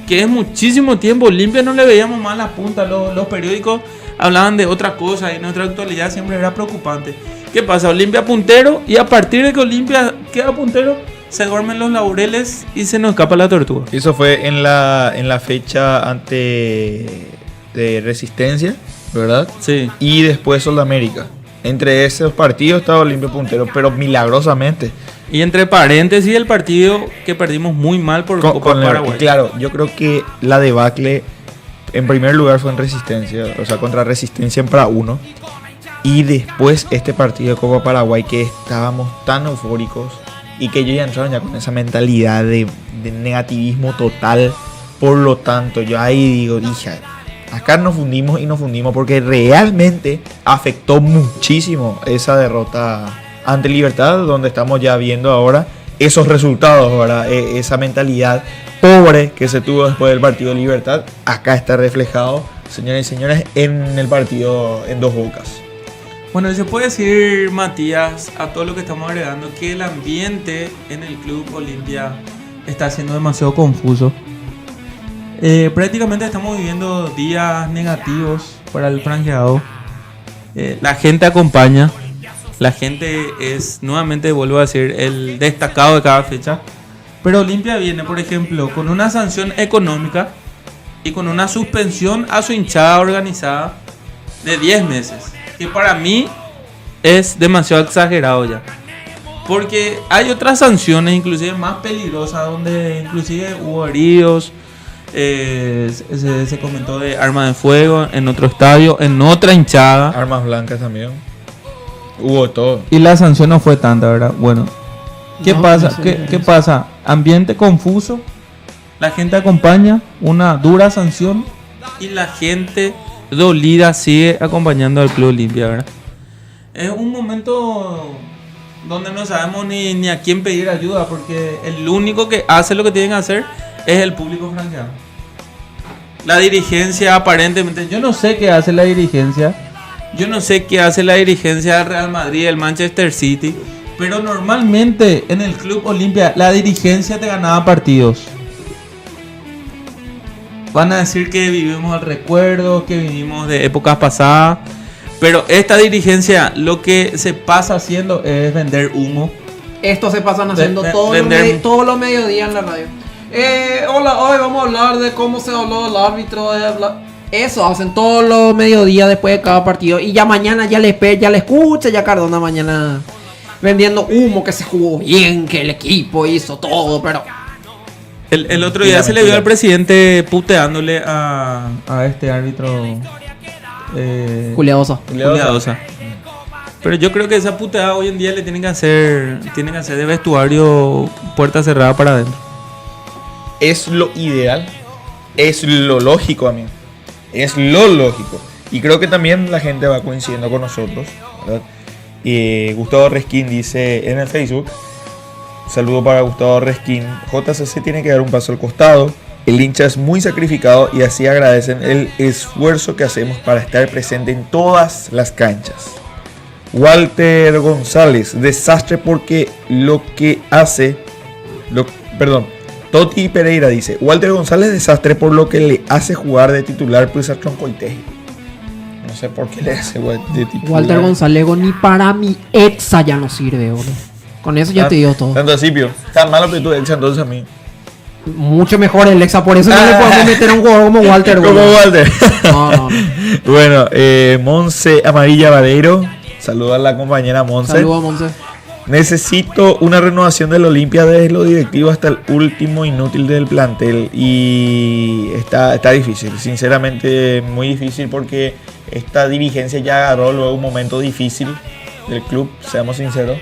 que es muchísimo tiempo? Olimpia no le veíamos más la punta, los periódicos hablaban de otra cosa y nuestra actualidad siempre era preocupante. ¿Qué pasa? Olimpia puntero, y a partir de que Olimpia queda puntero, se duermen los laureles y se nos escapa la tortuga. Eso fue en la fecha ante de Resistencia, ¿verdad? Sí. Y después Sudamérica. Entre esos partidos estaba Olimpia puntero, pero milagrosamente. Y entre paréntesis el partido que perdimos muy mal por Copa Paraguay. Claro, yo creo que la debacle en primer lugar fue en Resistencia, o sea, contra Resistencia en Pra 1. Y después este partido de Copa Paraguay, que estábamos tan eufóricos y que ellos ya entraron ya con esa mentalidad de negativismo total. Por lo tanto, yo ahí dije, acá nos fundimos porque realmente afectó muchísimo esa derrota ante Libertad, donde estamos ya viendo ahora esos resultados, ¿verdad? Esa mentalidad pobre que se tuvo después del partido de Libertad, acá está reflejado, señores y señores, en el partido en Dos Bocas. Bueno, se puede decir, Matías, a todo lo que estamos agregando, que el ambiente en el Club Olimpia está siendo demasiado confuso. Prácticamente estamos viviendo días negativos para el franqueado. La gente acompaña. La gente es, nuevamente vuelvo a decir, el destacado de cada fecha. Pero Olimpia viene, por ejemplo, con una sanción económica y con una suspensión a su hinchada organizada de 10 meses. Que para mí es demasiado exagerado ya. Porque hay otras sanciones, inclusive más peligrosas, donde inclusive hubo heridos. Se comentó de arma de fuego en otro estadio, en otra hinchada. Armas blancas también. Hubo todo. Y la sanción no fue tanta, ¿verdad? Bueno, ¿qué pasa? ¿Qué pasa? Ambiente confuso. La gente acompaña una dura sanción y la gente dolida sigue acompañando al Club Olimpia, ¿verdad? Es un momento donde no sabemos ni a quién pedir ayuda, porque el único que hace lo que tiene que hacer es el público franqueado. La dirigencia aparentemente, yo no sé qué hace la dirigencia. Yo no sé qué hace la dirigencia del Real Madrid, del Manchester City. Pero normalmente en el Club Olimpia la dirigencia te ganaba partidos. Van a decir que vivimos el recuerdo, que vivimos de épocas pasadas. Pero esta dirigencia lo que se pasa haciendo es vender humo. Esto se pasan haciendo vender- todos los mediodías en la radio. Hola, hoy vamos a hablar de cómo se habló del árbitro. Eso hacen todos los mediodías después de cada partido. Y ya mañana ya le escucha ya Cardona mañana vendiendo humo, que se jugó bien, que el equipo hizo todo, pero... El otro día se le vio al presidente puteándole a este árbitro Juliadosa. Juliadosa. Pero yo creo que esa puteada hoy en día le tienen que hacer de vestuario, puerta cerrada para adentro. Es lo ideal, es lo lógico, amigo. Es lo lógico. Y creo que también la gente va coincidiendo con nosotros, ¿verdad? Gustavo Resquín dice en el Facebook: saludo para Gustavo Resquín. JCC tiene que dar un paso al costado. El hincha es muy sacrificado y así agradecen el esfuerzo que hacemos para estar presente en todas las canchas. Walter González, desastre porque lo que hace... Toti Pereira dice: Walter González, desastre por lo que le hace jugar de titular pues a Troncoitegi. No sé por qué le hace de titular. Walter González ni para mi exa ya no sirve, boludo. Con eso ya te digo todo. Tanto así, Pio. Tan malo que tu exa entonces a mí. Mucho mejor el exa, por eso no le podemos meter a un jugador como Walter, Como boludo. Walter. No. Bueno, Monse Amarilla Vareiro. Saluda a la compañera Monse. Saludos, Monse. Necesito una renovación del Olimpia desde los directivos hasta el último inútil del plantel. Y está difícil, sinceramente muy difícil, porque esta dirigencia ya agarró luego un momento difícil del club, seamos sinceros.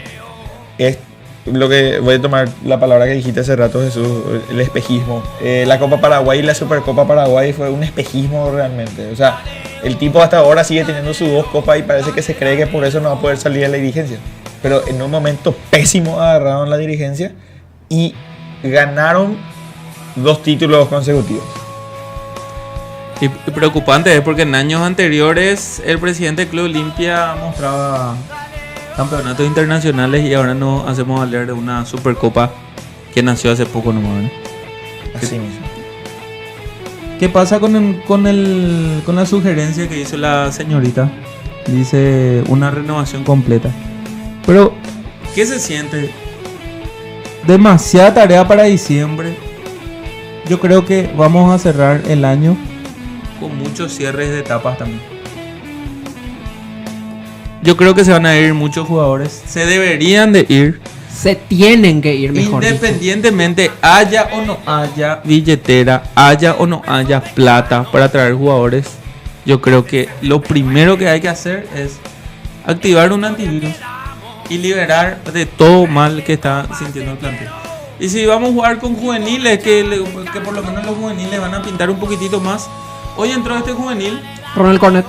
Es lo que voy a tomar la palabra que dijiste hace rato, Jesús, el espejismo. La Copa Paraguay y la Supercopa Paraguay fue un espejismo realmente. O sea, el tipo hasta ahora sigue teniendo sus 2 copas y parece que se cree que por eso no va a poder salir de la dirigencia. Pero en un momento pésimo agarraron la dirigencia y ganaron 2 títulos consecutivos. Y preocupante es porque en años anteriores el presidente del Club Olimpia mostraba campeonatos internacionales y ahora nos hacemos hablar de una Supercopa que nació hace poco nomás, ¿no? Así mismo. ¿Qué pasa con la sugerencia que hizo la señorita? Dice una renovación completa. Pero, ¿qué se siente? Demasiada tarea para diciembre. Yo creo que vamos a cerrar el año con muchos cierres de etapas también. Yo creo que se van a ir muchos jugadores. Se deberían de ir. Se tienen que ir mejor. Independientemente haya o no haya billetera, haya o no haya plata para traer jugadores. Yo creo que lo primero que hay que hacer es activar un antivirus y liberar de todo mal que está sintiendo el plantel. Y si vamos a jugar con juveniles, que por lo menos los juveniles van a pintar un poquitito más. Hoy entró este juvenil Ronald Cornet.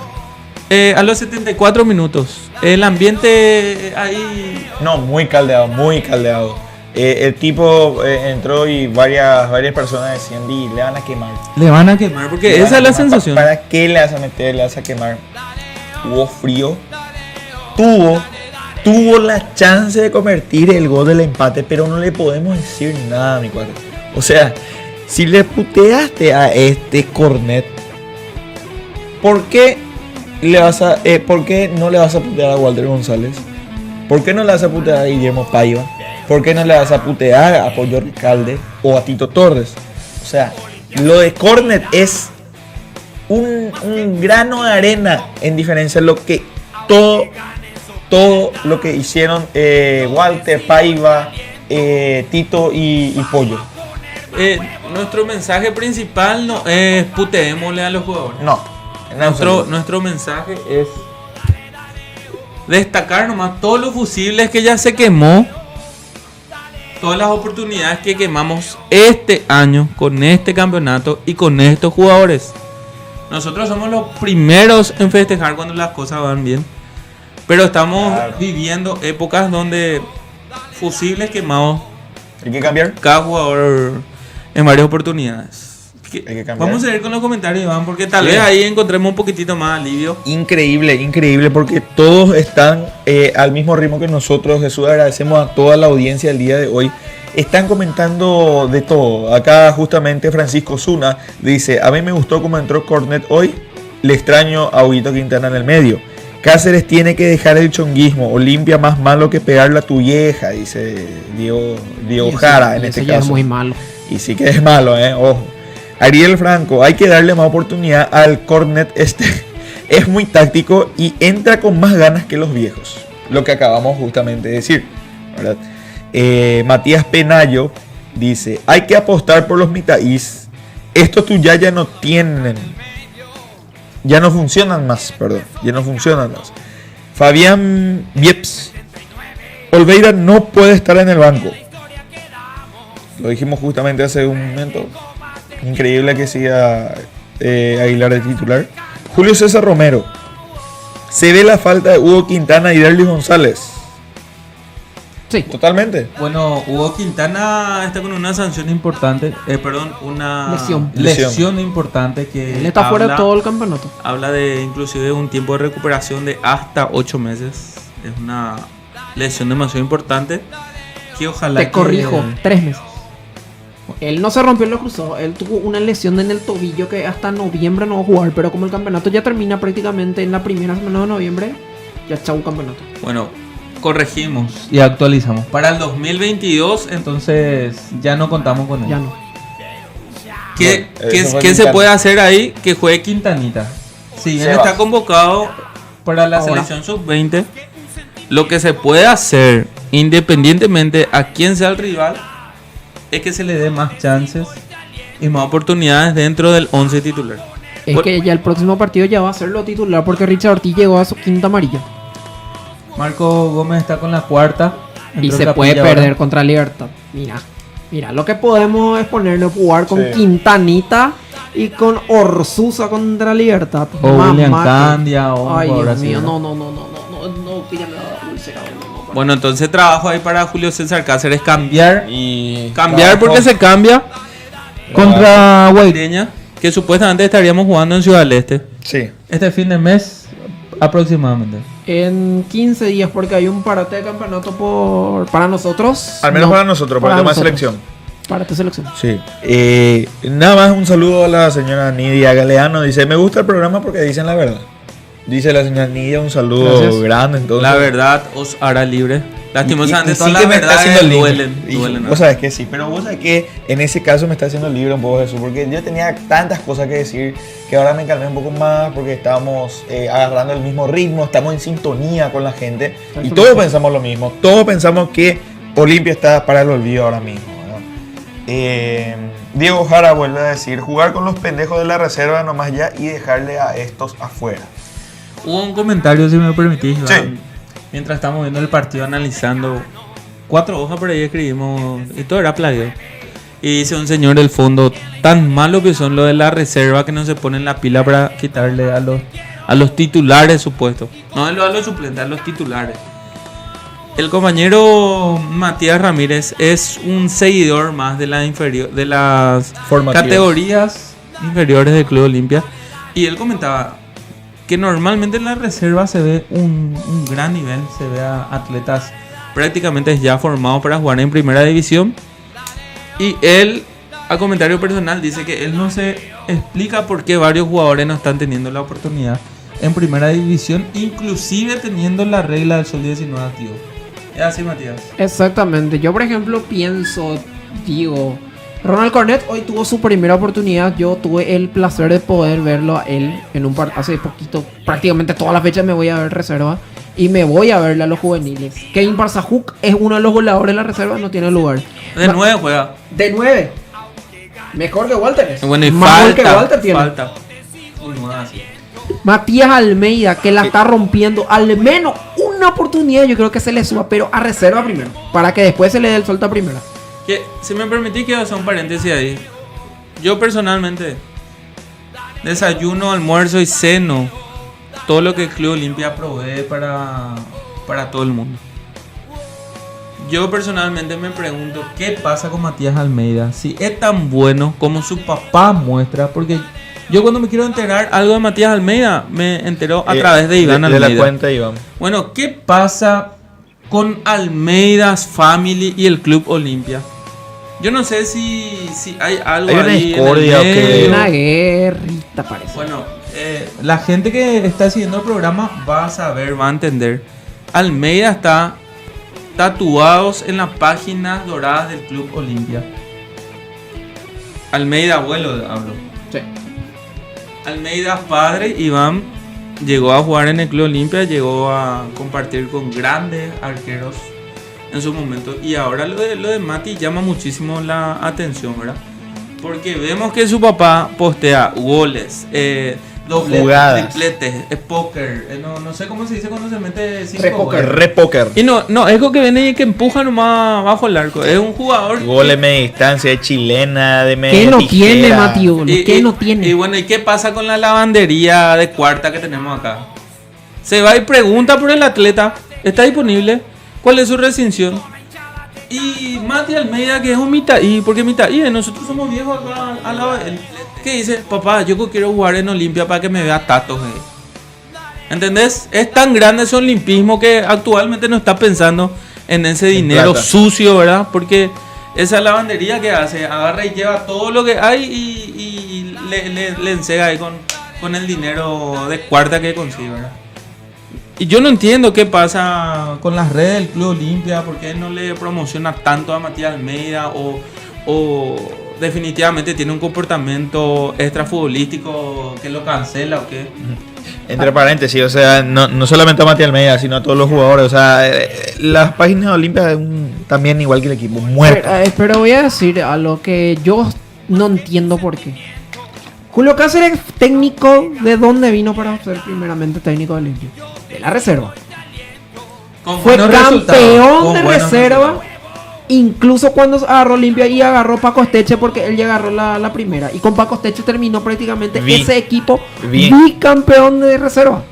a los 74 minutos. El ambiente ahí... No, muy caldeado, muy caldeado. El tipo entró y varias personas decían: "Di, le van a quemar". Le van a quemar, porque esa es la sensación. ¿Para qué le vas a meter? Le vas a quemar. Hubo frío. Tuvo la chance de convertir el gol del empate, pero no le podemos decir nada, mi cuadro. O sea, si le puteaste a este Cornet, ¿por qué no le vas a putear a Walter González? ¿Por qué no le vas a putear a Guillermo Paiva? ¿Por qué no le vas a putear a Pollo Recalde o a Tito Torres? O sea, lo de Cornet es un grano de arena en diferencia de lo que todo lo que hicieron Walter, Paiva, Tito y Pollo. Nuestro mensaje principal no es puteémosle a los jugadores. No. Nuestro mensaje es destacar nomás todos los fusibles que ya se quemó, todas las oportunidades que quemamos este año con este campeonato y con estos jugadores. Nosotros somos los primeros en festejar cuando las cosas van bien, pero estamos viviendo épocas donde fusibles quemados. ¿Hay que cambiar? Cada jugador en varias oportunidades. Hay que cambiar. Vamos a ir con los comentarios, Iván, porque tal vez ahí encontremos un poquitito más alivio. Increíble, porque todos están al mismo ritmo que nosotros. Jesús, agradecemos a toda la audiencia el día de hoy. Están comentando de todo. Acá justamente Francisco Zuna dice: a mí me gustó cómo entró Cornet hoy. Le extraño a Huguito Quintana en el medio. Cáceres tiene que dejar el chonguismo. Olimpia más malo que pegarle a tu vieja, dice Diego Jara en este ya caso. es muy malo. Y sí que es malo, ojo. Ariel Franco, hay que darle más oportunidad al Cornet. Es muy táctico y entra con más ganas que los viejos. Lo que acabamos justamente de decir, ¿verdad? Matías Penayo dice: hay que apostar por los mitaís. Estos tuyas ya no tienen. Ya no funcionan más, Fabián Vieps: Olveira no puede estar en el banco. Lo dijimos justamente hace un momento. Increíble que siga Aguilar de titular. Julio César Romero: se ve la falta de Hugo Quintana y Derlis González. Sí. Totalmente. Bueno, Hugo Quintana está con una sanción importante, una Lesión. importante que Él está fuera todo el campeonato. habla de inclusive un tiempo de recuperación de hasta 8 meses. Es una lesión demasiado importante que ojalá Te corrijo, 3 meses. Él no se rompió los cruzados, él tuvo una lesión en el tobillo que hasta noviembre no va a jugar, pero como el campeonato ya termina prácticamente en la primera semana de noviembre, ya chau campeonato. Bueno, corregimos y actualizamos. Para el 2022, entonces ya no contamos con él. Ya no. ¿Qué se puede hacer ahí? Que juegue Quintanita. Si bien Sebas. está convocado para la Ahora. selección sub-20, lo que se puede hacer, independientemente a quién sea el rival, es que se le dé más chances y más oportunidades dentro del 11 titular. Es que ya el próximo partido ya va a ser lo titular porque Richard Ortiz llegó a su quinta amarilla. Marco Gómez está con la cuarta. Y Entró se Capilla puede ahora. perder contra Libertad. Mira, lo que podemos es ponernos a jugar con Sí. Quintanita y con Orsusa contra Libertad. O William Mamá, Candia o un ay, jugador Dios así, mío, ¿no? no, que ya me da úlcera, no. Bueno, entonces trabajo ahí para Julio César Cáceres cambiar Y porque se cambia contra Guaireña, que supuestamente estaríamos jugando en Ciudad del Este Sí. este fin de mes aproximadamente. En 15 días, porque hay un parate de campeonato para nosotros. Al menos No, para nosotros, para el tema de selección. Parate de selección. Sí. Nada más un saludo a la señora Nidia Galeano. Dice: me gusta el programa porque dicen la verdad. Dice la señora Nidia, un saludo Gracias. grande. Entonces, La verdad os hará libre. Lastimosamente, Y todas sí las que me está haciendo verdades libre. duelen. ¿No? Vos sabés que sí, pero vos sabés que en ese caso me está haciendo libre un poco Jesús, porque yo tenía tantas cosas que decir que ahora me calmé un poco más porque estábamos agarrando el mismo ritmo, estamos en sintonía con la gente y todos pensamos lo mismo, todos pensamos que Olimpia está para el olvido ahora mismo, ¿verdad? Diego Jara vuelve a decir: jugar con los pendejos de la reserva nomás ya y dejarle a estos afuera. Hubo un comentario, si me permitís, Iván. Sí. Mientras estamos viendo el partido, analizando 4 hojas por ahí escribimos, y todo era plagio. Y dice un señor del fondo: tan malo que son lo de la reserva que no se ponen la pila para quitarle a los titulares su puesto. No a los suplentes, a los titulares. El compañero Matías Ramírez es un seguidor más de las Formativas. categorías inferiores del Club Olimpia. Y él comentaba que normalmente en la reserva se ve un gran nivel, se ve a atletas prácticamente ya formados para jugar en primera división. Y él, a comentario personal, dice que él no se explica por qué varios jugadores no están teniendo la oportunidad en primera división, inclusive teniendo la regla del Sol 19 activo. ¿Es así, Matías? Exactamente. Yo, por ejemplo, digo, Ronald Cornet hoy tuvo su primera oportunidad. Yo tuve el placer de poder verlo a él en un hace poquito. Prácticamente todas las fechas me voy a ver reserva. Y me voy a verle a los juveniles. Kevin Barzajuk es uno de los goleadores de la reserva, no tiene lugar. De 9 juega. De 9. Mejor que Walter es. Bueno, y Más gol que falta. Walter tiene. Falta. Y no es así. Matías Almeida, que la está rompiendo. Al menos una oportunidad yo creo que se le suba, pero a reserva primero. Para que después se le dé el suelto a primera. Que, si me permitís, quiero hacer un paréntesis ahí. Yo personalmente desayuno, almuerzo y ceno todo lo que el Club Olimpia provee para todo el mundo. Yo personalmente me pregunto qué pasa con Matías Almeida. Si es tan bueno como su papá muestra. Porque yo cuando me quiero enterar algo de Matías Almeida, me entero a través de Iván Almeida. De la cuenta de Iván. Bueno, ¿qué pasa con Almeida's Family y el Club Olimpia? Yo no sé si hay algo Hay una ahí discordia en el o qué. medio. Una guerrita parece. Bueno, la gente que está siguiendo el programa va a saber, va a entender. Almeida está tatuados en las páginas doradas del Club Olimpia. Almeida, abuelo, hablo. Sí. Almeida, padre, Iván, llegó a jugar en el Club Olimpia, llegó a compartir con grandes arqueros en su momento. Y ahora lo de Mati llama muchísimo la atención, ¿verdad? Porque vemos que su papá postea goles, dobles, jugadas, tripletes, póker, no sé cómo se dice cuando se mete 5 Repóker. goles. Repóker. Y no, es que viene y que empuja nomás bajo el arco. Es un jugador. Goles de media distancia, de chilena, de media ¿Qué no tijera. tiene, Mati? ¿Qué no tiene? Y bueno, ¿y qué pasa con la lavandería de cuarta que tenemos acá? Se va y pregunta por el atleta. ¿Está disponible? ¿Cuál es su recinción? Y Mati Almeida, que es un mitaí, porque mitaí, nosotros somos viejos acá al lado de él. Que dice, papá, yo quiero jugar en Olimpia para que me vea tatos. ¿Entendés? Es tan grande ese olimpismo que actualmente no está pensando en ese dinero plata. sucio, ¿verdad? Porque esa lavandería que hace, agarra y lleva todo lo que hay y le encega ahí con el dinero de cuarta que consigue, ¿verdad? Y yo no entiendo qué pasa con las redes del Club Olimpia, por qué no le promociona tanto a Matías Almeida o definitivamente tiene un comportamiento extrafutbolístico que lo cancela o qué. Entre paréntesis, o sea, no solamente a Matías Almeida, sino a todos los jugadores. O sea, las páginas de Olimpia también igual que el equipo, muerto. Pero voy a decir algo que yo no entiendo por qué. Julio Cáceres, técnico, ¿de dónde vino para ser primeramente técnico de Olimpia? De la reserva. Con Fue buenos resultados, campeón con de buenos reserva. resultados. Incluso cuando agarró Olimpia y agarró Paco Esteche, porque él ya agarró la primera. Y con Paco Esteche terminó prácticamente ese equipo bicampeón de reserva.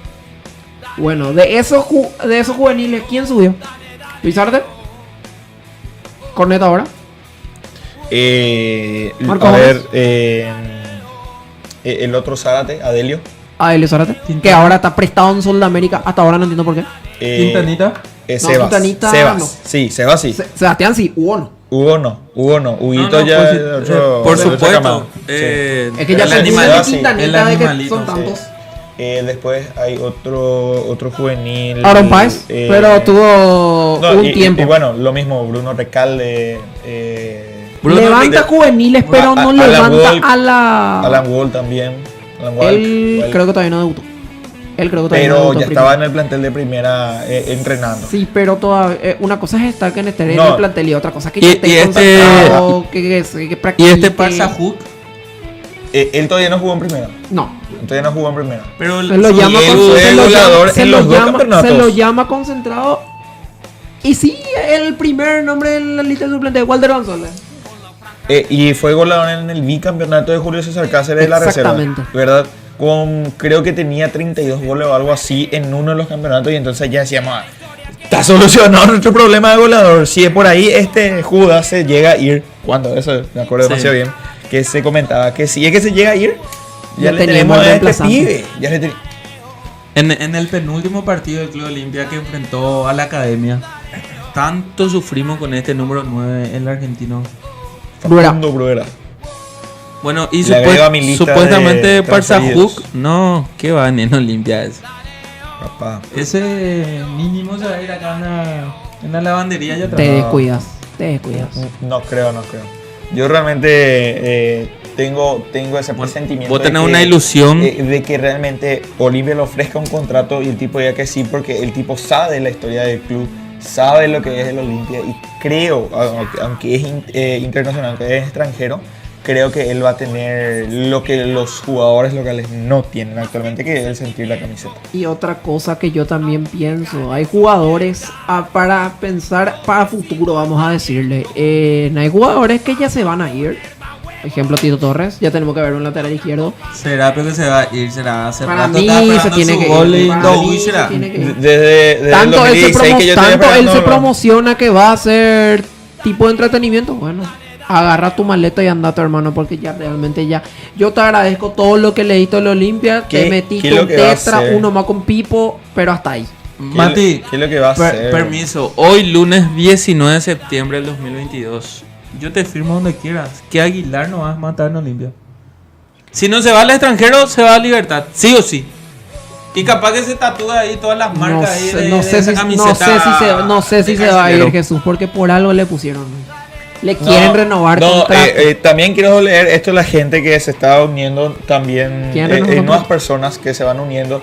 Bueno, de esos juveniles, ¿quién subió? ¿Luis Arte? ¿Corneta ahora? Marco A Gómez. ver, el otro Zárate, Adelio. Adelio Zárate, Quintana. que ahora está prestado en Sudamérica. Hasta ahora no entiendo por qué. Quintanita. Sebas. Quintanita Sebas. no. Sí, Sebas sí. Sebastián sí, Hugo no. Hugo no. Huguito No, ya. pues, de otro- por de otra supuesto. camada. Es que ya el se animal, de sí, Quintanita el de que animalito, son sí. tantos. Después hay otro juvenil. Aaron Páez, pero tuvo no, un tiempo. Y bueno, lo mismo, Bruno Recalde. Bruno Levanta Enrique. juveniles, pero no Alan levanta Wall, a la... Alan Wall también. Alan Wall, Él igual. creo que todavía no debutó. Pero ya estaba en el plantel de primera entrenando. Sí, pero todavía una cosa es estar en en No. el plantel y otra cosa es que Y- ya y esté este- concentrado, que Y practique. este Parsahuk, Él todavía no jugó en primera. No, Todavía no jugó en primera. pero se lo su llama Diego- fue se lo goleador llama- se en lo los dos llama- campeonatos. se lo llama concentrado. Y sí, el primer nombre en la lista de suplentes de Walter González. Y fue goleador en el bicampeonato de Julio César Cáceres de la reserva. Exactamente. ¿Verdad? Creo que tenía 32 goles o algo así en uno de los campeonatos. Y entonces ya decíamos, está solucionado nuestro problema de goleador. Si es por ahí, Judas se llega a ir. ¿Cuándo? Eso me acuerdo Sí. demasiado bien. Que se comentaba que si es que se llega a ir, ya Ya le tenemos tenemos a este reemplazante. pibe. Ya le en el penúltimo partido del Club Olimpia que enfrentó a la Academia, tanto sufrimos con este número 9, el argentino. Bruera. Facundo Bruera. Bueno, y Le agrego a mi lista supuestamente de transferidos. Parsahuk, no, ¿qué va en Olimpia eso? Papá. Ese mínimo se va a ir acá en la lavandería ya Te atrás. descuidas, te descuidas. No creo. Yo realmente tengo ese presentimiento. Vos de tenés que- una ilusión. de que realmente Olimpia le ofrezca un contrato y el tipo diga que sí, porque el tipo sabe la historia del club, sabe lo que es el Olimpia y creo, aunque es internacional, aunque es extranjero, creo que él va a tener lo que los jugadores locales no tienen actualmente, que es el sentir la camiseta. Y otra cosa que yo también pienso, hay jugadores para pensar para futuro, vamos a decirle. No hay jugadores que ya se van a ir. Ejemplo, Tito Torres. Ya tenemos que ver un lateral izquierdo. ¿Será que se va a ir? ¿Será? Hace Para rato mí estaba se esperando tiene su que gol ir. y Para no, mí uy, se será. tiene que ir. Desde el Tanto 2016 que yo estoy tanto él se esperando. promociona que va a ser tipo de entretenimiento. Bueno, agarra tu maleta y anda tu hermano, porque ya realmente ya. Yo te agradezco todo lo que leíste en la Olimpia. ¿Qué- Te metiste qué es lo un que va a tetra, hacer? uno más con Pipo, pero hasta ahí. Mati, ¿Qué es lo que va a hacer? permiso. Hoy lunes 19 de septiembre del 2022. Yo te firmo donde quieras. Que Aguilar no va a matar en Olimpia. Si no se va al extranjero, se va a Libertad. Sí o sí. Y capaz que se tatúa ahí todas las marcas ahí de esa no camiseta sé si de se va a ir carcelero. Jesús, porque por algo le pusieron. Le quieren renovar contrato. También quiero leer esto de la gente que se está uniendo también. ¿Quién renovó Nuevas contrato? personas que se van uniendo.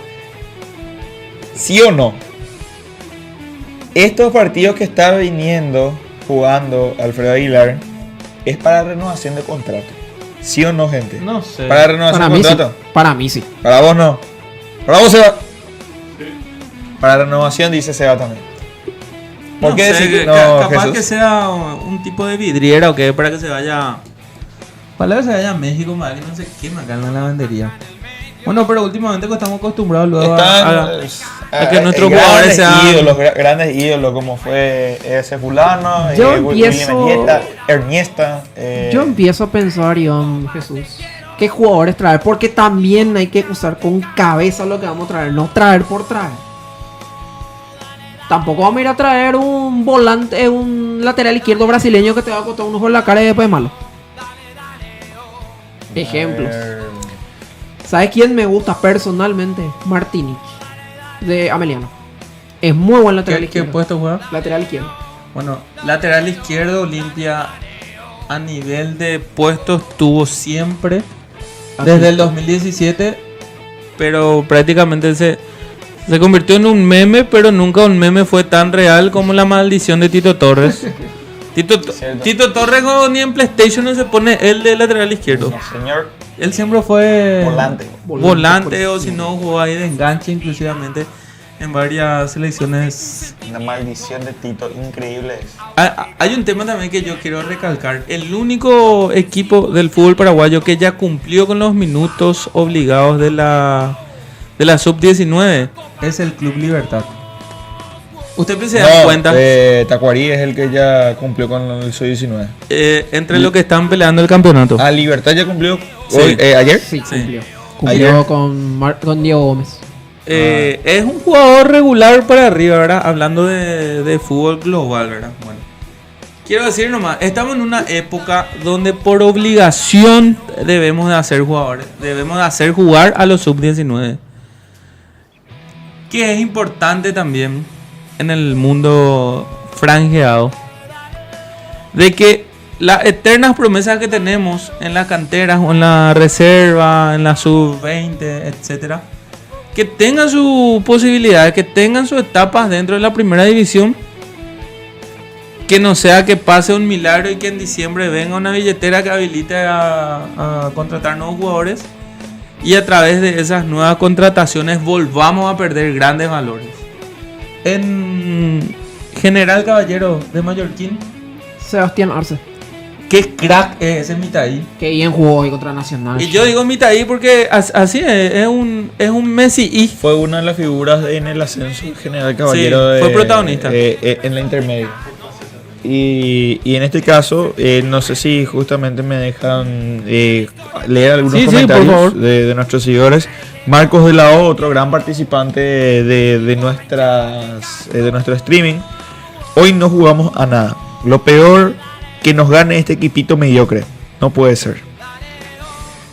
¿Sí o no? Estos partidos que está jugando Alfredo Aguilar, es para renovación de contrato. ¿Sí o no, gente? No sé. Para renovación Para de mí sí. contrato. Para mí sí. Para vos no. Para vos se va. Para renovación dice se va también. ¿Por No qué sé, decir que capaz Jesús? que sea un tipo de vidriera o qué, para que se vaya. Para que se vaya a México, para que no se queme acá en la lavandería. Bueno, pero últimamente que estamos acostumbrados luego a que nuestros jugadores sean. Grandes ídolos, como fue ese fulano, Yo William empiezo- Erniesta. Yo empiezo a pensar, Iván Jesús, qué jugadores traer, porque también hay que usar con cabeza lo que vamos a traer, no traer por traer. Tampoco vamos a ir a traer un volante, un lateral izquierdo brasileño que te va a costar un ojo en la cara y después malo. Ejemplos. ¿Sabes quién me gusta personalmente? Martínez, de Ameliano. Es muy buen lateral ¿Qué izquierdo. puesto juega? Lateral izquierdo. Bueno, lateral izquierdo, Olimpia a nivel de puestos tuvo siempre desde el 2017, pero prácticamente se convirtió en un meme, pero nunca un meme fue tan real como la maldición de Tito Torres. Tito Torres ni en PlayStation no se pone el de lateral izquierdo. No, señor Él siempre fue volante. o si no jugó ahí de enganche inclusivamente en varias selecciones. Una maldición de Tito, increíble es. Hay un tema también que yo quiero recalcar. El único equipo del fútbol paraguayo que ya cumplió con los minutos obligados de la sub-19 es el Club Libertad. Usted se da cuenta, Tacuarí es el que ya cumplió con el sub-19. entre los que están peleando el campeonato. Libertad ya cumplió Sí. hoy, ayer. Sí, Sí. cumplió. Cumplió Ayer. con Diego Gómez. Es un jugador regular para arriba, ¿verdad? Hablando de fútbol global, ¿verdad? Bueno, quiero decir nomás, estamos en una época donde por obligación debemos de hacer jugadores, debemos de hacer jugar a los sub-19. Que es importante también en el mundo franjeado, de que las eternas promesas que tenemos en las canteras o en la reserva, en la sub-20, etcétera, que tengan su posibilidad, que tengan sus etapas dentro de la primera división, que no sea que pase un milagro y que en diciembre venga una billetera que habilite a contratar nuevos jugadores y a través de esas nuevas contrataciones volvamos a perder grandes valores. En General Caballero de Mallorquín, Sebastián Arce, qué crack es ese Mitaí. que bien jugó hoy contra Nacional. Y yo digo Mitaí porque así es un Messi y Fue una de las figuras en el ascenso general caballero. Sí, fue protagonista. En la intermedia. Y en este caso, no sé si justamente me dejan leer algunos Sí, comentarios por favor. de nuestros seguidores. Marcos de la O, otro gran participante de nuestro streaming. Hoy no jugamos a nada. Lo peor que nos gane este equipito mediocre. No puede ser.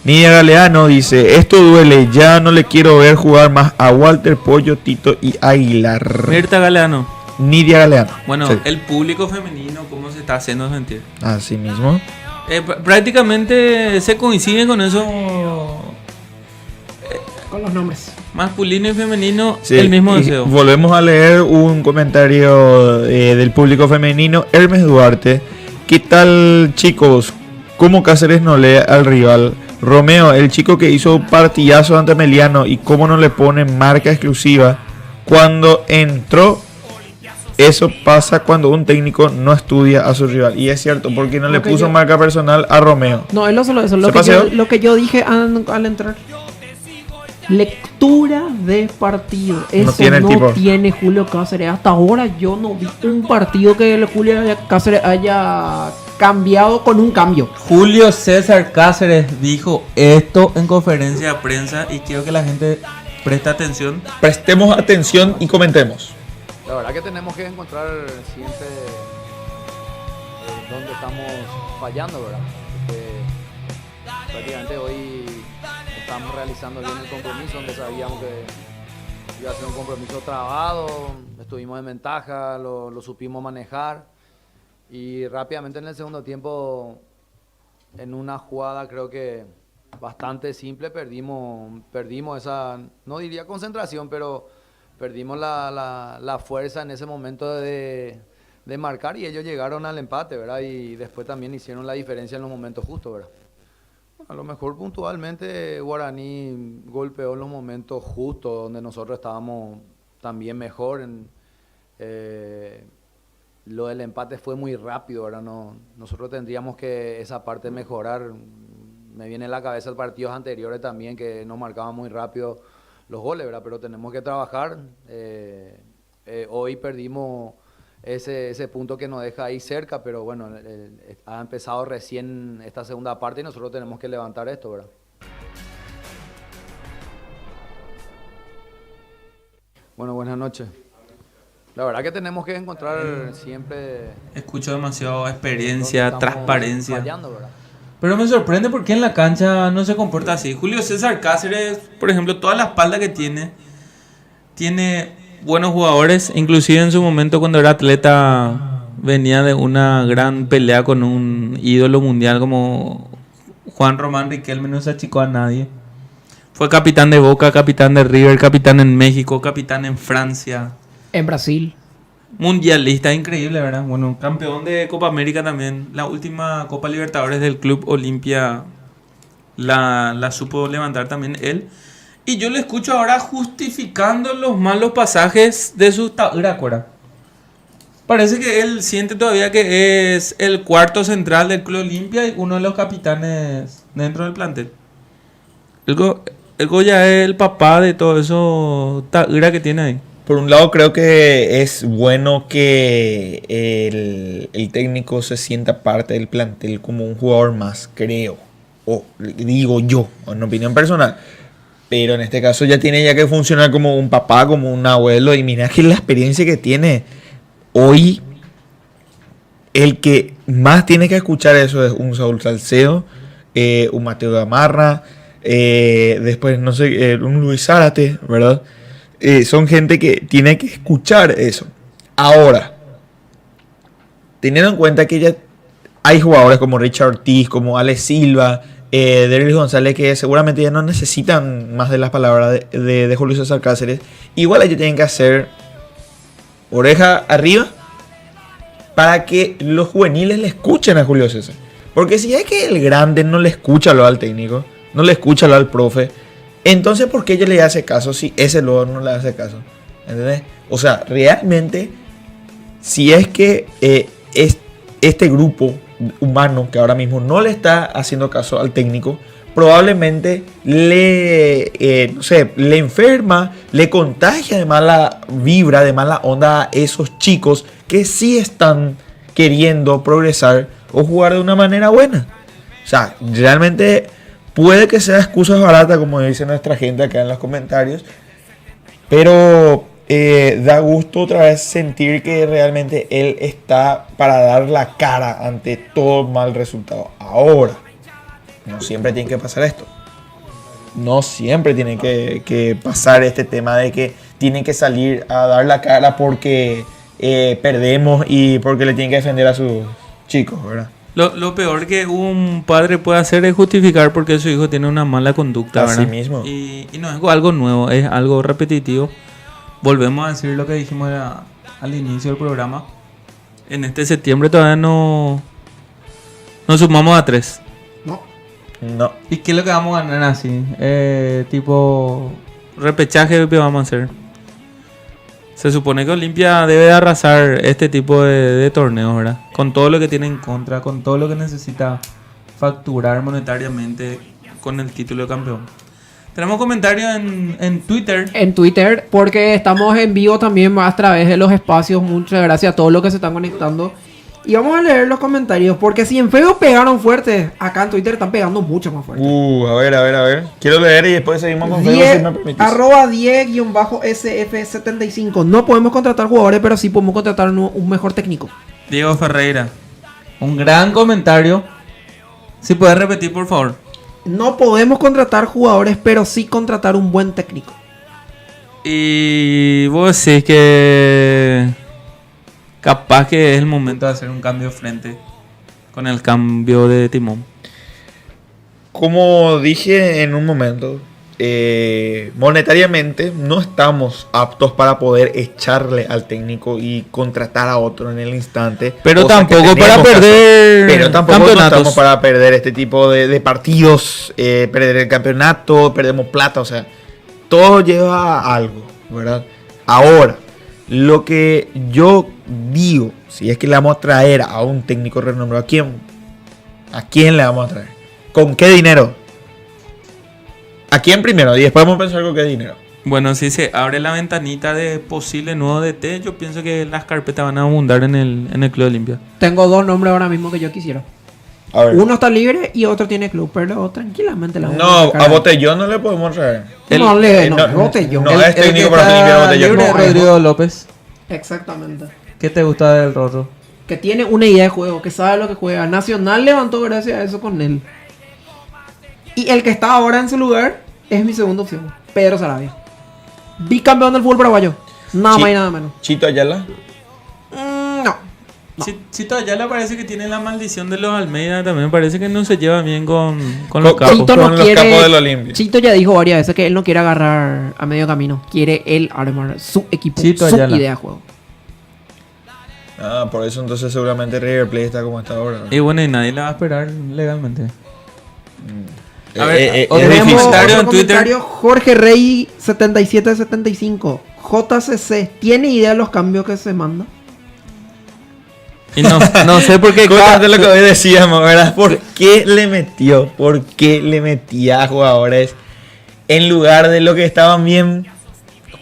Nidia Galeano dice: esto duele, ya no le quiero ver jugar más a Walter, Pollo, Tito y Aguilar. Mirta Galeano. Nidia Galeano. Bueno, Sí. el público femenino, ¿cómo se está haciendo sentir? Así mismo. Prácticamente se coincide con eso, Con los nombres. masculino y femenino, Sí, el mismo y deseo. Volvemos a leer un comentario del público femenino. Hermes Duarte: ¿qué tal, chicos? ¿Cómo Cáceres no lee al rival? Romeo, el chico que hizo un partidazo ante Meliano, y cómo no le pone marca exclusiva cuando entró eso pasa cuando un técnico no estudia a su rival. Y es cierto, porque no le puso marca personal a Romeo. No, es solo eso. ¿Se Lo que yo dije al entrar. Lectura de partido. Eso no tiene Julio Cáceres. Hasta ahora yo no vi un partido que Julio Cáceres haya cambiado con un cambio. Julio César Cáceres dijo esto en conferencia de prensa y quiero que la gente preste atención. Prestemos atención y comentemos. La verdad que tenemos que encontrar siempre dónde estamos fallando, ¿verdad? Porque prácticamente hoy estamos realizando bien el compromiso, donde sabíamos que iba a ser un compromiso trabado, estuvimos en ventaja, lo supimos manejar y rápidamente en el segundo tiempo, en una jugada creo que bastante simple, perdimos esa, no diría concentración, pero perdimos la fuerza en ese momento de marcar y ellos llegaron al empate, ¿verdad? Y después también hicieron la diferencia en los momentos justos, ¿verdad? A lo mejor puntualmente Guaraní golpeó en los momentos justos donde nosotros estábamos también mejor. Lo del empate fue muy rápido, ¿verdad? Nosotros tendríamos que esa parte mejorar. Me viene a la cabeza el partidos anteriores también que nos marcaban muy rápido los goles, ¿verdad? Pero tenemos que trabajar. Hoy perdimos ese punto que nos deja ahí cerca, pero bueno, ha empezado recién esta segunda parte y nosotros tenemos que levantar esto, ¿verdad? Bueno, buenas noches. La verdad que tenemos que encontrar siempre... Escucho demasiado experiencia, transparencia. Fallando, ¿verdad? Pero me sorprende porque en la cancha no se comporta así. Julio César Cáceres, por ejemplo, toda la espalda que tiene buenos jugadores. Inclusive en su momento cuando era atleta venía de una gran pelea con un ídolo mundial como Juan Román Riquelme, no se achicó a nadie. Fue capitán de Boca, capitán de River, capitán en México, capitán en Francia. En Brasil. Mundialista, increíble, ¿verdad? Bueno, campeón de Copa América también. La última Copa Libertadores del Club Olimpia la supo levantar también él. Y yo le escucho ahora justificando los malos pasajes de su Tauracora. Parece que él siente todavía que es el cuarto central del Club Olimpia y uno de los capitanes dentro del plantel. El Goya es el papá de todo eso Taura que tiene ahí. Por un lado creo que es bueno que el técnico se sienta parte del plantel como un jugador más, creo. O digo yo, en opinión personal. Pero en este caso ya tiene que funcionar como un papá, como un abuelo. Y mira que la experiencia que tiene hoy, el que más tiene que escuchar eso es un Saúl Salcedo, un Mateo Gamarra, después no sé, un Luis Zárate, ¿verdad? Son gente que tiene que escuchar eso. Ahora, teniendo en cuenta que ya hay jugadores como Richard Ortiz, como Alex Silva, Derlis González, que seguramente ya no necesitan más de las palabras de Julio César Cáceres, igual ellos tienen que hacer oreja arriba para que los juveniles le escuchen a Julio César. Porque si es que el grande no le escucha lo al técnico, no le escucha lo al profe, entonces, ¿por qué ella le hace caso si ese luego no le hace caso? ¿Entendés? O sea, realmente, si es que este grupo humano que ahora mismo no le está haciendo caso al técnico, probablemente le enferma, le contagia de mala vibra, de mala onda a esos chicos que sí están queriendo progresar o jugar de una manera buena. O sea, realmente... puede que sea excusas baratas, como dice nuestra gente acá en los comentarios, pero da gusto otra vez sentir que realmente él está para dar la cara ante todo mal resultado. Ahora, no siempre tiene que pasar esto. No siempre tiene que pasar este tema de que tienen que salir a dar la cara porque perdemos y porque le tienen que defender a sus chicos, ¿verdad? Lo peor que un padre puede hacer es justificar porque su hijo tiene una mala conducta, ¿verdad? Así mismo. Y no es algo nuevo, es algo repetitivo. Volvemos a decir lo que dijimos al inicio del programa. En este septiembre todavía no sumamos a 3. No. ¿Y qué es lo que vamos a ganar así? Tipo repechaje que vamos a hacer. Se supone que Olimpia debe de arrasar este tipo de torneos, ¿verdad? Con todo lo que tiene en contra, con todo lo que necesita facturar monetariamente con el título de campeón. Tenemos comentarios en Twitter. En Twitter, porque estamos en vivo también a través de los espacios. Muchas gracias a todos los que se están conectando. Y vamos a leer los comentarios, porque si en Facebook pegaron fuerte, acá en Twitter están pegando mucho más fuerte. A ver. Quiero leer y después seguimos con Facebook si me permitís. @10-SF75. No podemos contratar jugadores, pero sí podemos contratar un mejor técnico. Diego Ferreira. Un gran comentario. Si puedes repetir, por favor. No podemos contratar jugadores, pero sí contratar un buen técnico. Y vos decís que capaz que es el momento de hacer un cambio frente con el cambio de timón. Como dije en un momento, monetariamente no estamos aptos para poder echarle al técnico y contratar a otro en el instante. Pero cosa tampoco que para tenemos que hacer. perder Pero tampoco no campeonatos. estamos para perder este tipo de partidos, perder el campeonato, perdemos plata, o sea, todo lleva a algo, ¿verdad? Ahora, lo que yo digo, si es que le vamos a traer a un técnico renombrado, ¿a quién le vamos a traer? ¿Con qué dinero? ¿A quién primero? Y después vamos a pensar con qué dinero. Bueno, si se abre la ventanita de posible nuevo DT, yo pienso que las carpetas van a abundar en el Club Olimpia. Tengo dos nombres ahora mismo que yo quisiera. A ver. Uno está libre y otro tiene club, pero tranquilamente la vamos No, sacar. a Botellón no le podemos traer. Botellón. No es técnico para Olimpia Botellón. libre, Rodrigo López. Exactamente. ¿Qué te gusta del Rorro? Que tiene una idea de juego, que sabe lo que juega. Nacional levantó gracias a eso con él. Y el que está ahora en su lugar es mi segunda opción, Pedro Sarabia. Bicampeón del fútbol paraguayo. Nada más y nada menos. Chito Ayala. No. Chito Ayala parece que tiene la maldición de los Almeida. También parece que no se lleva bien con los capos. Chito no Con los quiere. capos del Olimpia. Chito ya dijo varias veces que él no quiere agarrar a medio camino. Quiere él armar su equipo, Chito su Ayala. idea de juego. Por eso entonces seguramente River Plate está como está ahora, ¿no? Y bueno, y nadie la va a esperar legalmente. A ver, es otro Tenemos difícil. comentario otro en Twitter. comentario, Jorge Rey 7775. JCC, ¿tiene idea de los cambios que se manda? Y no sé por qué. Escúchate lo que hoy decíamos, ¿verdad? ¿Por qué le metía a jugadores en lugar de lo que estaban bien?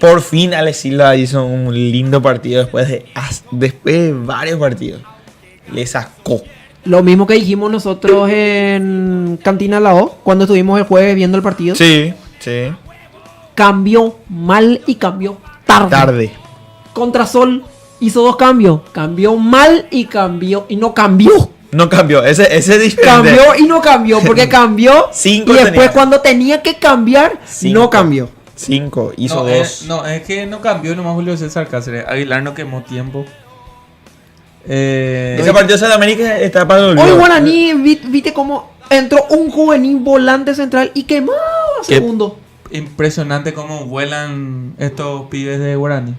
Por fin Alex Silva hizo un lindo partido después de varios partidos. Le sacó. Lo mismo que dijimos nosotros en Cantina La O, cuando estuvimos el jueves viendo el partido. Sí. Cambió mal y cambió tarde. Contra Sol hizo dos cambios. Cambió mal y no cambió. No cambió, ese es diferente. Cambió y no cambió, porque cambió Cinco y después tenía. cuando tenía que cambiar, Cinco. no cambió. 5, hizo No, 2. es que no cambió nomás Julio César Cáceres. Aguilar no quemó tiempo. Ese partido de América está para el olvido. Hoy Guaraní, viste cómo entró un juvenil volante central y quemaba Qué segundo. Impresionante cómo vuelan estos pibes de Guarani.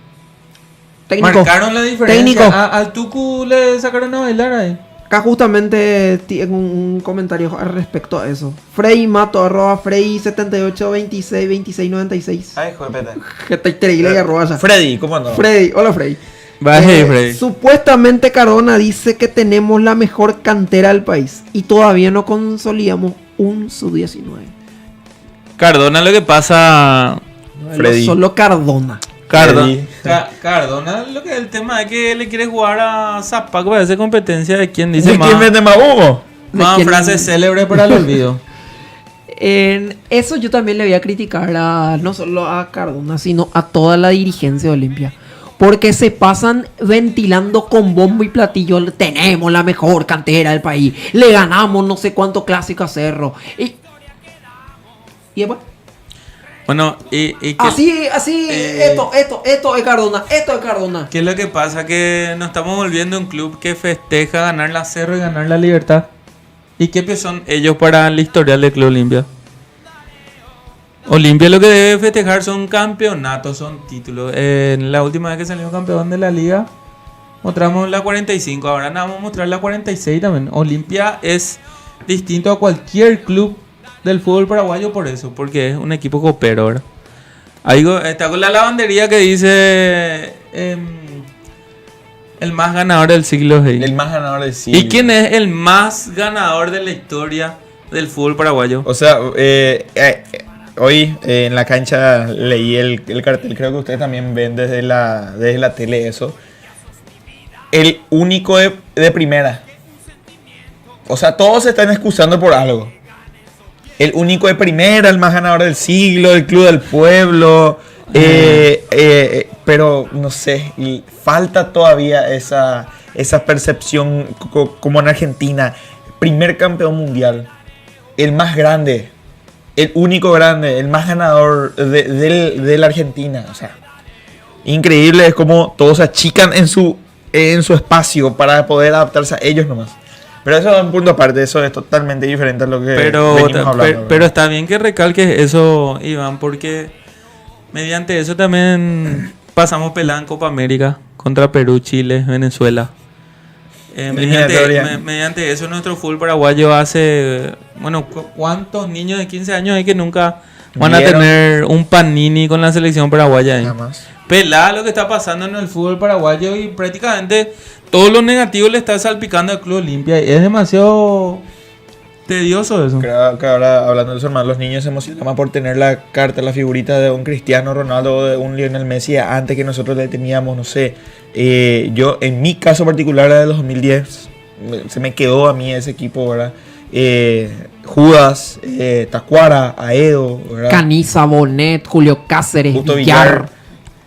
Técnico. Marcaron la diferencia. Técnico. Al Tucu le sacaron a bailar ahí. Acá justamente tengo un comentario al respecto a eso. Frey Mato, @Frey 78262696. Ay, hijo de peta. Que está increíble y arroba ya. Freddy, ¿cómo andó? Freddy, hola Frey. Baje, Frey. Supuestamente Cardona dice que tenemos la mejor cantera del país y todavía no consolidamos un sub-19. Cardona lo que pasa. Freddy. Solo Cardona. Cardona lo que el tema es que le quiere jugar a Zapac para hacer competencia de quién dice ¿De más, quién vende más humo? más ¿De quién? frases célebres para el olvido. En eso yo también le voy a criticar no solo a Cardona, sino a toda la dirigencia de Olimpia. Porque se pasan ventilando con bombo y platillo. Tenemos la mejor cantera del país. Le ganamos no sé cuánto clásico a Cerro. Y después. Bueno, y que, Así, esto es Cardona, esto es Cardona. ¿qué es lo que pasa? Que nos estamos volviendo un club que festeja ganar la Cerro y ganar la Libertad. ¿Y qué son ellos para el historial del Club Olimpia? Olimpia lo que debe festejar son campeonatos, son títulos. La última vez que salió campeón de la liga, mostramos la 45. Ahora nos vamos a mostrar la 46 también. Olimpia es distinto a cualquier club del fútbol paraguayo por eso, porque es un equipo copero, ¿verdad? Ahí está con la lavandería que dice el más ganador del siglo? Hey? El más ganador del siglo. ¿Y quién es el más ganador de la historia del fútbol paraguayo? O sea, hoy en la cancha leí el cartel, creo que ustedes también ven desde la tele eso. El único de primera. O sea, todos se están excusando por algo. El único de primera, el más ganador del siglo, el club del pueblo. Pero no sé, y falta todavía esa percepción como en Argentina. Primer campeón mundial, el más grande, el único grande, el más ganador de la Argentina. O sea, increíble, es como todos se achican en su espacio para poder adaptarse a ellos nomás. Pero eso es un punto aparte, eso es totalmente diferente a lo que venimos hablando. Pero está bien que recalques eso, Iván, porque mediante eso también pasamos pelada en Copa América contra Perú, Chile, Venezuela. Mediante eso nuestro fútbol paraguayo hace... Bueno, ¿cuántos niños de 15 años hay que nunca van a tener un panini con la selección paraguaya ahí? Nada más. Pelada lo que está pasando en el fútbol paraguayo y prácticamente todo lo negativo le está salpicando al Club Olimpia. Y es demasiado tedioso eso. Creo que ahora, hablando de eso, hermano, los niños se emocionan más por tener la carta, la figurita de un Cristiano Ronaldo o de un Lionel Messi antes que nosotros le teníamos, no sé. Yo, en mi caso particular, la de los 2010, se me quedó a mí ese equipo, ¿verdad? Judas, Tacuara, Aedo, ¿verdad? Caniza, Bonet, Julio Cáceres, Justo Villar.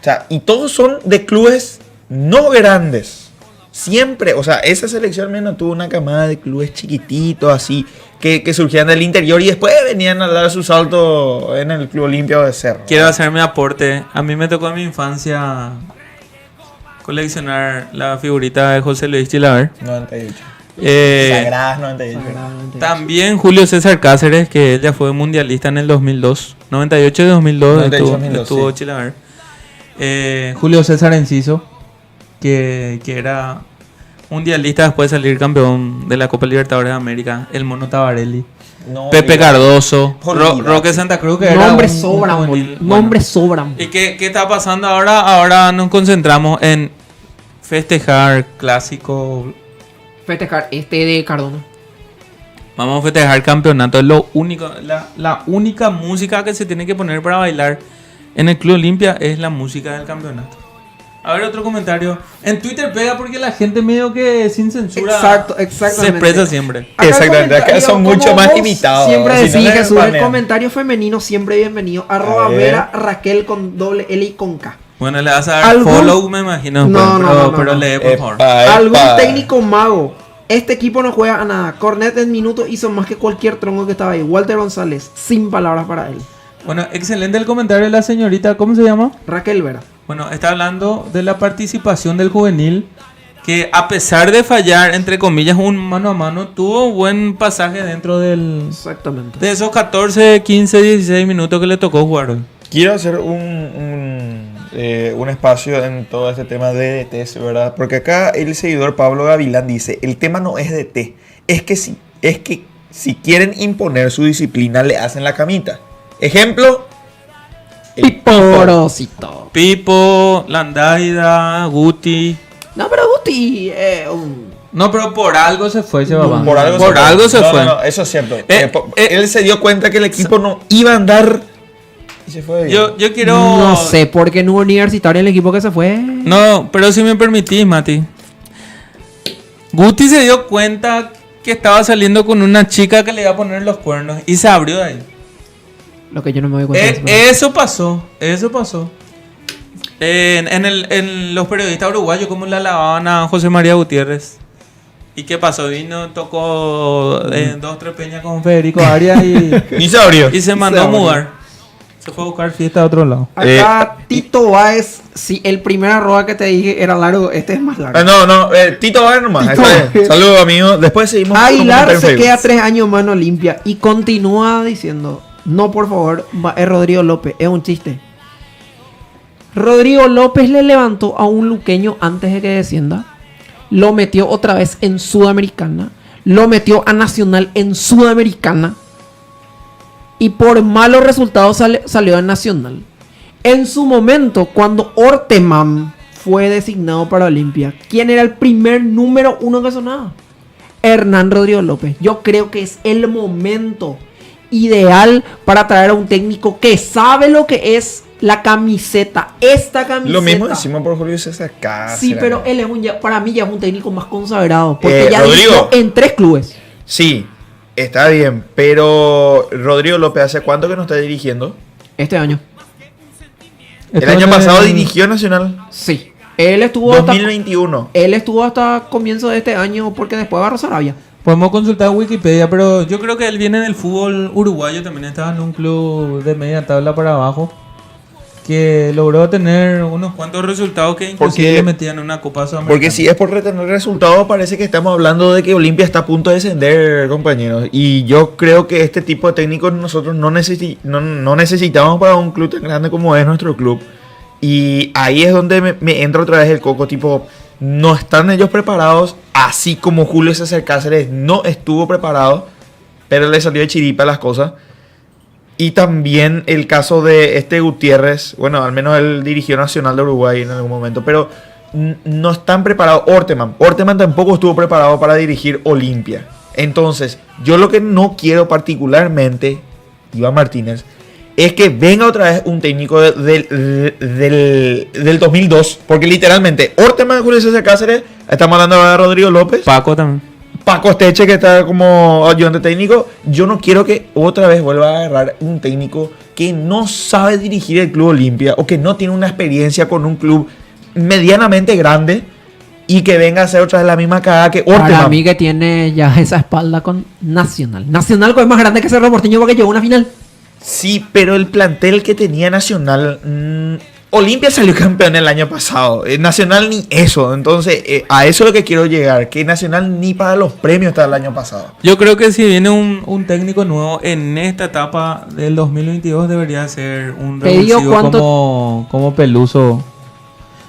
O sea, y todos son de clubes no grandes. Siempre, o sea, esa selección al menos tuvo una camada de clubes chiquititos, así, que surgían del interior y después venían a dar su salto en el Club Olimpia de Cerro. Quiero hacer mi aporte. A mí me tocó en mi infancia coleccionar la figurita de José Luis Chilaver. 98. Sagradas 98. También Julio César Cáceres, que él ya fue mundialista en el 2002. 98 y 2002 estuvo sí. Chilaver. Julio César Enciso, que era mundialista después de salir campeón de la Copa Libertadores de América. El Mono Tabarelli. No, Pepe Cardoso, Olvídate. Roque Santa Cruz, que era Nombres un sobran, juvenil. nombres sobran. ¿Y qué está pasando ahora? Ahora nos concentramos en festejar clásico. Festejar de Cardona. Vamos a festejar campeonato. Es lo único, la única música que se tiene que poner para bailar en el Club Olimpia es la música del campeonato. A ver, otro comentario. En Twitter pega porque la gente medio que sin censura Exactamente. se expresa siempre. Acá el Exactamente, acá comentario, son mucho como más vos limitados. Siempre Si no decís, le Jesús, el banean. comentario femenino siempre bienvenido. @ ver. Vera Raquel con doble L y con K. Bueno, le vas a dar ¿Algún? follow, me imagino. No, pero no. lee, por favor. Algún técnico mago. Este equipo no juega a nada. Cornet en minutos hizo más que cualquier tronco que estaba ahí. Walter González, sin palabras para él. Bueno, excelente el comentario de la señorita. ¿Cómo se llama? Raquel Vera. Bueno, está hablando de la participación del juvenil, que a pesar de fallar, entre comillas, un mano a mano, tuvo buen pasaje dentro de Exactamente. esos 14, 15, 16 minutos que le tocó jugar hoy. Quiero hacer un espacio en todo este tema de DTs, ¿verdad? Porque acá el seguidor Pablo Gavilán dice, el tema no es DT, es que si quieren imponer su disciplina le hacen la camita. Ejemplo, el Piporosito. Pipo, Landaida, Guti. No, pero Guti, No, pero por algo se fue ese babá. Por algo se fue. No, eso es cierto. Él se dio cuenta que el equipo no iba a andar y se fue. Yo quiero... no sé, porque no universitario el equipo que se fue. No, pero si me permitís, Mati. Guti se dio cuenta que estaba saliendo con una chica que le iba a poner los cuernos y se abrió de ahí. Lo que yo no me doy cuenta. Eso pasó. En los periodistas uruguayos, ¿cómo le alababan a José María Gutiérrez? ¿Y qué pasó? Vino, tocó 2-3 peñas con Federico Arias Y se abrió. y se mandó a mudar. Se fue a buscar fiesta a otro lado. Acá Tito Báez, si el primer arroba que te dije era largo, este es más largo. No, Tito va nomás. Tito Báez. Saludos, amigos. Después seguimos. Aguilar se queda 3 años mano limpia y continúa diciendo, no, por favor, es Rodrigo López, es un chiste. Rodrigo López le levantó a un luqueño antes de que descienda, lo metió otra vez en Sudamericana, lo metió a Nacional en Sudamericana y por malos resultados salió en Nacional. En su momento, cuando Orteman fue designado para Olimpia, ¿quién era el primer número 1 que sonaba? Hernán Rodrigo López. Yo creo que es el momento ideal para traer a un técnico que sabe lo que es la camiseta. Esta camiseta. Lo mismo decimos por Julio César Cáceres. Sí, pero él es para mí ya es un técnico más consagrado. Porque ya Rodrigo, dirigió en 3 clubes. Sí, está bien, pero Rodrigo López, ¿hace cuánto que no está dirigiendo? Este año. El año pasado dirigió Nacional. Sí. Él estuvo 2021. Él estuvo hasta comienzo de este año porque después agarró Sarabia. Podemos consultar Wikipedia, pero yo creo que él viene del fútbol uruguayo. También estaba en un club de media tabla para abajo, que logró tener unos cuantos resultados que inclusive le metían en una Copa Sudamericana. Porque si es por retener resultados, parece que estamos hablando de que Olimpia está a punto de descender, compañeros. Y yo creo que este tipo de técnicos nosotros no necesitamos para un club tan grande como es nuestro club. Y ahí es donde me entra otra vez el coco, tipo, no están ellos preparados, así como Julio César Cáceres no estuvo preparado, pero le salió de chiripa las cosas. Y también el caso de este Gutiérrez, bueno, al menos él dirigió Nacional de Uruguay en algún momento, pero no están preparados. Orteman tampoco estuvo preparado para dirigir Olimpia. Entonces, yo lo que no quiero particularmente, Iván Martínez, es que venga otra vez un técnico del 2002, porque literalmente Orteman, Julio César Cáceres, estamos hablando de Rodrigo López, Paco también. Paco Esteche, que está como ayudante técnico. Yo no quiero que otra vez vuelva a agarrar un técnico que no sabe dirigir el Club Olimpia o que no tiene una experiencia con un club medianamente grande y que venga a hacer otra vez la misma cagada que Orteman. Para mí que tiene ya esa espalda con Nacional. Nacional es más grande que Cerro Porteño porque llegó a una final. Sí, pero el plantel que tenía Nacional... Olimpia salió campeón el año pasado. Nacional ni eso. Entonces, a eso es lo que quiero llegar. Que Nacional ni para los premios está el año pasado. Yo creo que si viene un técnico nuevo en esta etapa del 2022 debería ser un revulsivo como Peluso.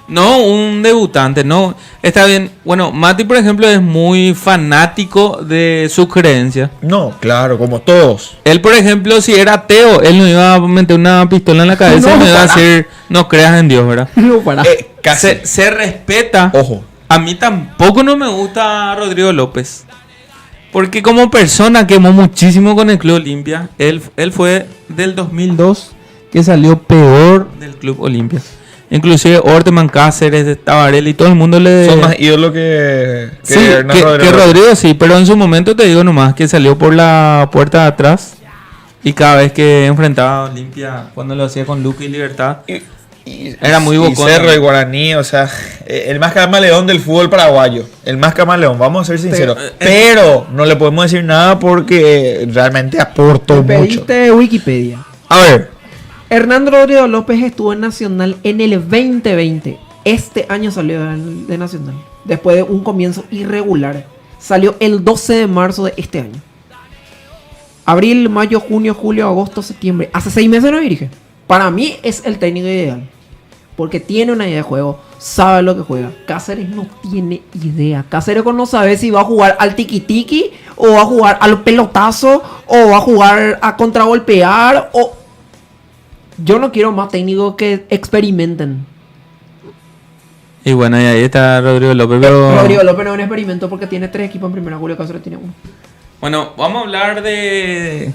No, un debutante, no. Está bien. Bueno, Mati, por ejemplo, es muy fanático de sus creencias. No, claro, como todos. Él, por ejemplo, si era ateo, él no iba a meter una pistola en la cabeza y no iba a decir, no creas en Dios, ¿verdad? No, para. Se respeta. Ojo. A mí tampoco no me gusta Rodrigo López. Porque como persona quemó muchísimo con el Club Olimpia. Él fue del 2002 que salió peor del Club Olimpia. Inclusive Orteman, Cáceres, Tabarelli y todo el mundo le... Son más ídolos que sí, que Rodrigo, sí. Pero en su momento te digo nomás que salió por la puerta de atrás. Y cada vez que enfrentaba a Olimpia, cuando lo hacía con Luque y Libertad, era muy bocón. Y Cerro y Guaraní, o sea, el más camaleón del fútbol paraguayo. El más camaleón, vamos a ser sinceros. Pero no le podemos decir nada porque realmente aportó mucho. Pediste Wikipedia. A ver. Hernán Rodrigo López estuvo en Nacional en el 2020. Este año salió de Nacional. Después de un comienzo irregular. Salió el 12 de marzo de este año. Abril, mayo, junio, julio, agosto, septiembre. Hace 6 meses no dirige. Para mí es el técnico ideal. Porque tiene una idea de juego. Sabe lo que juega. Cáceres no tiene idea. Cáceres no sabe si va a jugar al tiki-tiki, o va a jugar al pelotazo, o va a jugar a contragolpear, o... Yo no quiero más técnicos que experimenten. Y bueno, y ahí está Rodrigo López. Pero... Rodrigo López no es un experimento porque tiene 3 equipos en primera. Julio Cáceres tiene 1. Bueno, vamos a hablar de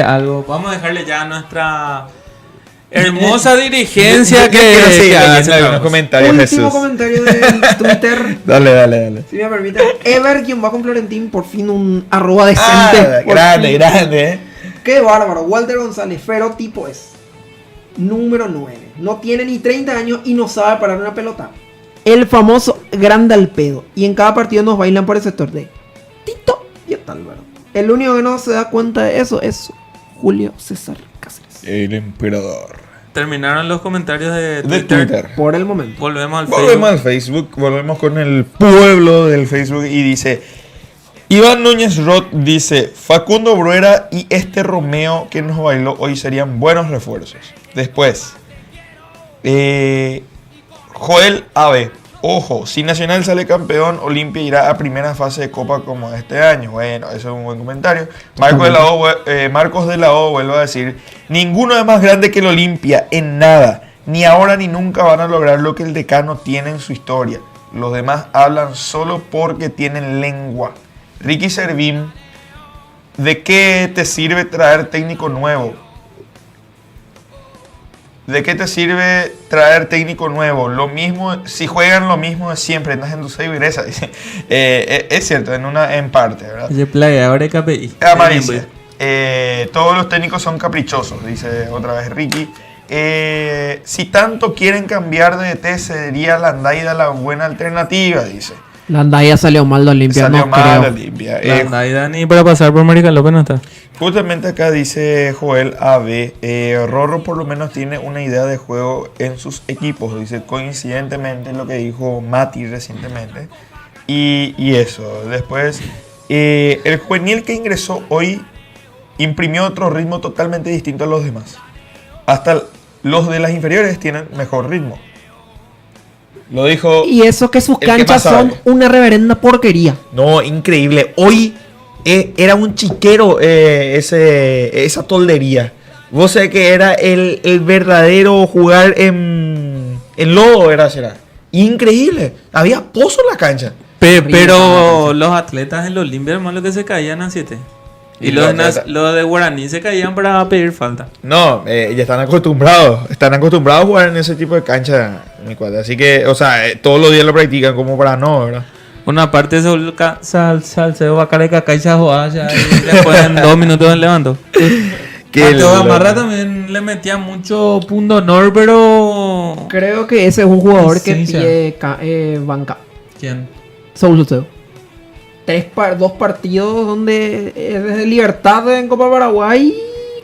algo. Vamos a dejarle ya a nuestra hermosa dirigencia que hace algunos comentarios. Último comentario de Twitter. Dale. Si me permiten. Ever_Florentín, por fin un @ decente. Grande. Qué bárbaro. Walter González, fero tipo es. Número 9. No tiene ni 30 años y no sabe parar una pelota. El famoso grande al pedo. Y en cada partido nos bailan por el sector de Tito y Otálvaro. El único que no se da cuenta de eso es Julio César Cáceres. El emperador. Terminaron los comentarios de Twitter. Por el momento. Volvemos al Facebook. Volvemos con el pueblo del Facebook. Y dice... Iván Núñez Roth dice: Facundo Bruera y este Romeo que nos bailó hoy serían buenos refuerzos. Después, Joel Ave: ojo, si Nacional sale campeón, Olimpia irá a primera fase de Copa como este año. Bueno, eso es un buen comentario. Marcos de la O vuelve a decir: ninguno es más grande que el Olimpia en nada. Ni ahora ni nunca van a lograr lo que el Decano tiene en su historia. Los demás hablan solo porque tienen lengua. Ricky Servín, ¿de qué te sirve traer técnico nuevo? ¿De qué te sirve traer técnico nuevo? Lo mismo, si juegan lo mismo de siempre, andas en tu dice. Es cierto, en parte, ¿verdad? Oye, playa, ahora KPI. Dice, todos los técnicos son caprichosos, dice otra vez Ricky. Si tanto quieren cambiar de DT, sería Landaida la buena alternativa, dice. Landaida salió mal de Olimpia, Salió no mal creo. de Olimpia. Landaida ni para pasar por Marica López no está. Justamente acá dice Joel AB, Rorro por lo menos tiene una idea de juego en sus equipos, dice coincidentemente lo que dijo Mati recientemente. Y eso, después, el juvenil que ingresó hoy imprimió otro ritmo totalmente distinto a los demás. Hasta los de las inferiores tienen mejor ritmo. Lo dijo. Y eso que sus el que canchas más son sabe. una reverenda porquería. No, increíble. Hoy era un chiquero esa toldería. Vos sabés que era el verdadero jugar en lodo, será. Increíble. Había pozo en la cancha. Pero los atletas en los Olimpia, hermano, que se caían a 7. Y los de Guaraní se caían para pedir falta. No, ya están acostumbrados. Están acostumbrados a jugar en ese tipo de cancha, mi cuadra. Así que, o sea, todos los días lo practican como para no, ¿verdad? Una parte Salcedo va a caer caca y se juega y después en 2 minutos del levanto. Gamarra también le metía mucho punto honor, pero... Creo que ese es un jugador que Licencia. pide banca. ¿Quién? Saúl Salcedo. 2 partidos donde desde Libertad en Copa Paraguay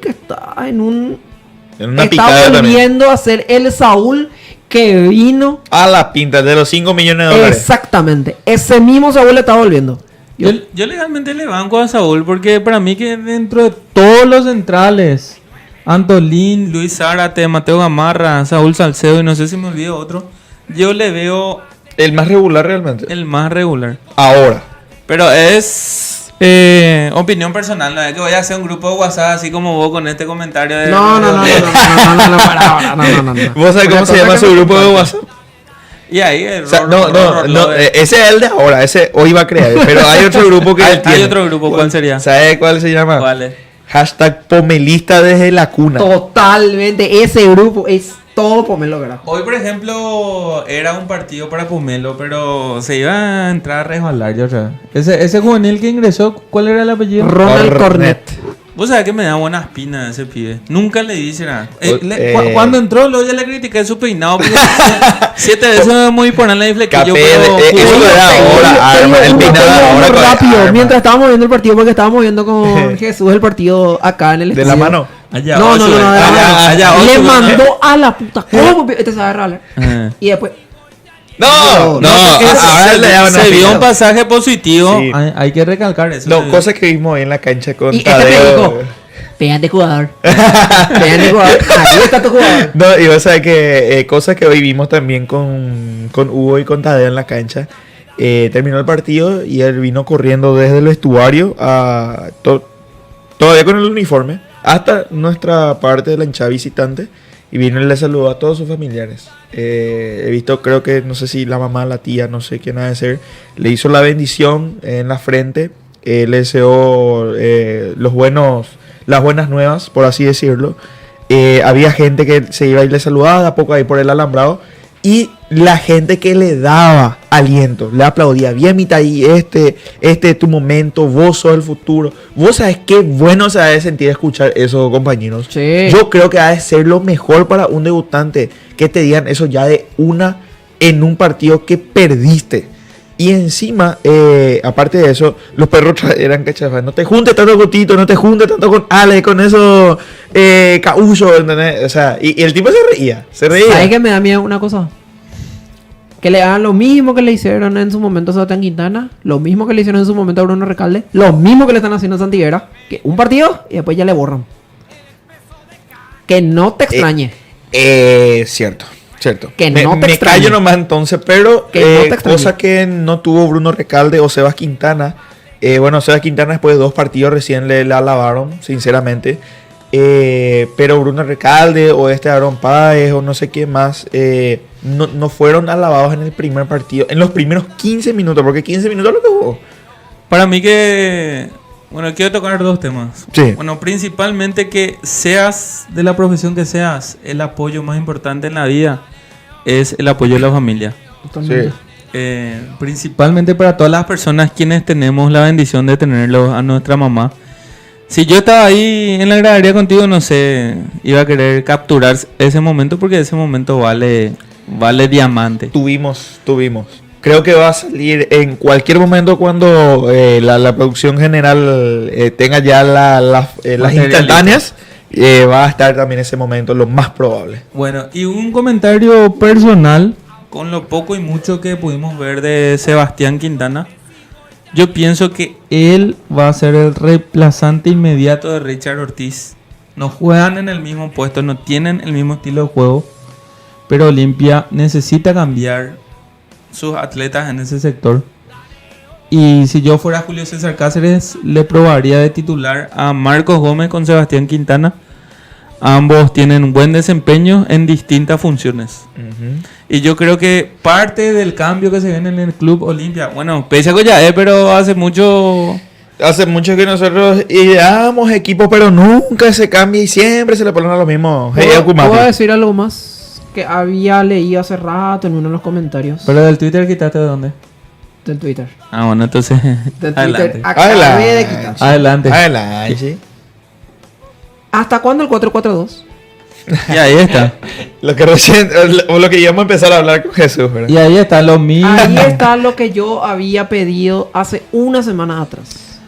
que está en una picada está también. volviendo a ser el Saúl que vino. A la pinta de los 5 millones de dólares. Exactamente. Ese mismo Saúl está volviendo. Yo legalmente le banco a Saúl porque para mí que dentro de todos los centrales, Antolín, Luis Zárate, Mateo Gamarra, Saúl Salcedo y no sé si me olvido otro, yo le veo El más regular realmente. el más regular. Ahora. Pero es opinión personal, no es que voy a hacer un grupo de WhatsApp así como vos con este comentario de... No, para ahora, no. ¿Vos sabés cómo se llama su grupo de WhatsApp? Y ahí el O sea, Rorro, no, ese es el de ahora, ese hoy va a crear. Pero hay otro grupo que él tiene. hay otro grupo, ¿cuál sería? ¿Sabe cuál se llama? ¿Cuál es? Hashtag Pomelista desde la cuna. Totalmente. Ese grupo es todo pomelo, ¿verdad? Hoy, por ejemplo, era un partido para Pomelo, pero se iba a entrar a resbalar, yo creo. Ese juvenil que ingresó, ¿cuál era el apellido? Ronald Cornet. Vos sabés que me da buena espina ese pibe. Nunca le dice nada. Eh, Cuando entró, luego ya le critiqué su peinado. Porque 7 veces muy ponerle ahí flequillo. Capé, Pero eso lo era ahora, Arma, el peinado ahora con rápido. Arma. Mientras estábamos viendo el partido, porque estábamos viendo con Jesús el partido acá en el De la estudio. mano. allá, No, ocho, de la mano. allá, Le ocho, mandó a la puta. ¿Cómo? Este sabe hablar. Eh. Y después. No, porque ahora le daban se vio peinado. un pasaje positivo. Sí. Hay que recalcar eso. No, cosas que vimos hoy en la cancha con Y este me Tadeo. dijo: Pégate, jugador. Pégate, jugador. Ahí está tu jugador. No, y vas a ver que cosas que hoy vimos también con Hugo y con Tadeo en la cancha. Terminó el partido y él vino corriendo desde el vestuario a todavía con el uniforme hasta nuestra parte de la hinchada visitante y vino y le saludó a todos sus familiares. He visto, creo que no sé si la mamá, la tía, no sé quién ha de ser, le hizo la bendición en la frente, le deseó las buenas nuevas, por así decirlo. Había gente que se iba y le saludaba de a poco ahí por el alambrado. Y la gente que le daba aliento, le aplaudía, bien mitad ahí, este es tu momento, vos sos el futuro. Vos sabés qué bueno se ha de sentir escuchar eso, compañeros. Sí. Yo creo que ha de ser lo mejor para un debutante, que te digan eso ya de una en un partido que perdiste. Y encima, aparte de eso, los perros eran cachafas. No te juntes tanto con Tito, no te juntes tanto con Ale, con eso, Caullo, ¿entendés? O sea, y el tipo se reía. ¿Sabes qué me da miedo una cosa? Que le hagan lo mismo que le hicieron en su momento a Sebastián Quintana, lo mismo que le hicieron en su momento a Bruno Recalde, lo mismo que le están haciendo a Santiguera, que un partido y después ya le borran. Que no te extrañe. Cierto. Que no te me extrañe. callo nomás entonces, pero Que no te extrañe. cosa que no tuvo Bruno Recalde o Sebas Quintana. Bueno, Sebas Quintana después de 2 partidos recién le alabaron, sinceramente. pero Bruno Recalde o Aaron Páez o no sé quién más no fueron alabados en el primer partido, en los primeros 15 minutos, porque 15 minutos es lo que jugó. Para mí que... Bueno, quiero tocar dos temas. Sí. Bueno, principalmente que seas de la profesión que seas, el apoyo más importante en la vida es el apoyo de la familia. Totalmente. Principalmente para todas las personas quienes tenemos la bendición de tenerlo a nuestra mamá. Si yo estaba ahí en la gradería contigo, no sé, iba a querer capturar ese momento porque ese momento vale diamante. Tuvimos. Creo que va a salir en cualquier momento cuando la producción general tenga ya las instantáneas. Va a estar también ese momento, lo más probable. Bueno, y un comentario personal, con lo poco y mucho que pudimos ver de Sebastián Quintana. Yo pienso que él va a ser el reemplazante inmediato de Richard Ortiz. No juegan en el mismo puesto, no tienen el mismo estilo de juego, pero Olimpia necesita cambiar sus atletas en ese sector. Y si yo fuera Julio César Cáceres, le probaría de titular a Marcos Gómez con Sebastián Quintana. Ambos tienen buen desempeño en distintas funciones. Y yo creo que parte del cambio que se viene en el Club Olimpia, bueno, pese a que ya pero hace mucho que nosotros ideamos equipos, pero nunca se cambia y siempre se le ponen a lo mismo. ¿Puedo decir algo más que había leído hace rato en uno de los comentarios? Pero del Twitter, ¿quitaste de dónde? Del Twitter. Ah, bueno, entonces Del adelante. Twitter. Acabé de quitar. Adelante. ¿Hasta cuándo el 4-4-2? Y ahí está. Lo que íbamos a empezar a hablar con Jesús, ¿verdad? Y ahí está lo mismo. Ahí está lo que yo había pedido hace una semana atrás.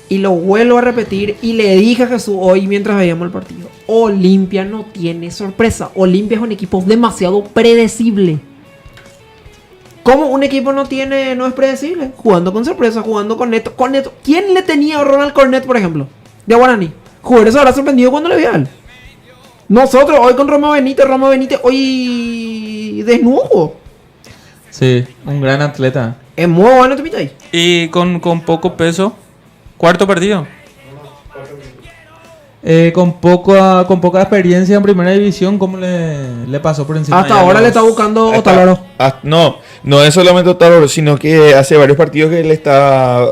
Y lo vuelvo a repetir y le dije a Jesús hoy mientras veíamos el partido. Olimpia no tiene sorpresa. Olimpia es un equipo demasiado predecible. ¿Cómo un equipo no es predecible? Jugando con sorpresa, jugando con neto. ¿Quién le tenía a Ronald Cornet, por ejemplo? De Guaraní. Jugadores se habrá sorprendido cuando le vio a él. Nosotros hoy con Romo Benítez hoy desnudo. Sí, un gran atleta. Es muy bueno, te pita ahí. Y con poco peso. Cuarto partido. Con poca experiencia en primera división, ¿cómo le pasó por encima? Hasta ahora le está buscando Otálvaro. No es solamente Otálvaro, sino que hace varios partidos que él está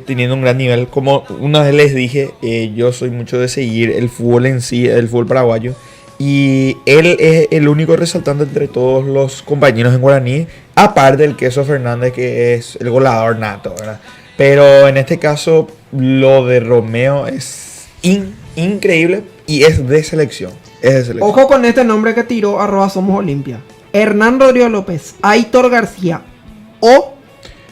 teniendo un gran nivel. Como una vez les dije, yo soy mucho de seguir el fútbol en sí, el fútbol paraguayo. Y él es el único resaltante entre todos los compañeros en Guaraní, aparte del Queso Fernández, que es el goleador nato, ¿verdad? Pero en este caso, lo de Romeo es increíble y es de selección. Ojo con este nombre que tiró @Somos Olimpia. Hernán Rodrigo López, Aitor García o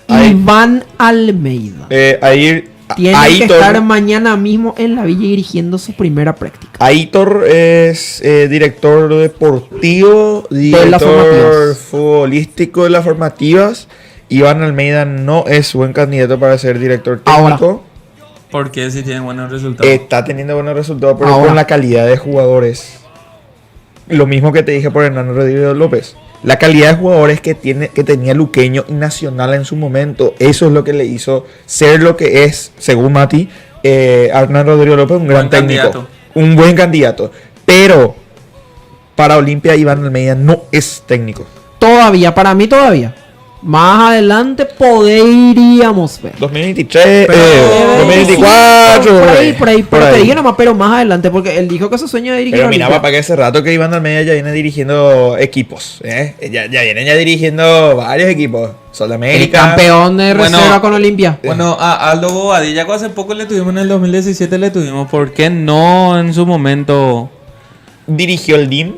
Iván Almeida. Tiene que estar mañana mismo en la Villa dirigiendo su primera práctica. Aitor es director deportivo, director futbolístico de las formativas. Iván Almeida no es buen candidato para ser director técnico. Porque si tiene buenos resultados. Está teniendo buenos resultados, pero con la calidad de jugadores. Lo mismo que te dije por Hernán Rodríguez López. La calidad de jugadores que tenía Luqueño y Nacional en su momento, eso es lo que le hizo ser lo que es, según Mati, Hernán Rodríguez López, un gran técnico. Un buen candidato. Pero para Olimpia, Iván Almeida no es técnico. Para mí todavía. Más adelante podríamos ver. 2023, 2024. Por ahí. Pero te digo nomás, pero más adelante, porque él dijo que su sueño de dirigir. Pero mira, papá, que hace rato que Iván Almeida ya viene dirigiendo equipos. Ya viene dirigiendo varios equipos. Sol de América. El campeón de reserva con Olimpia. Bueno, a Aldo Bobadilla, hace poco le tuvimos en el 2017, ¿por qué no en su momento? Dirigió el DIM.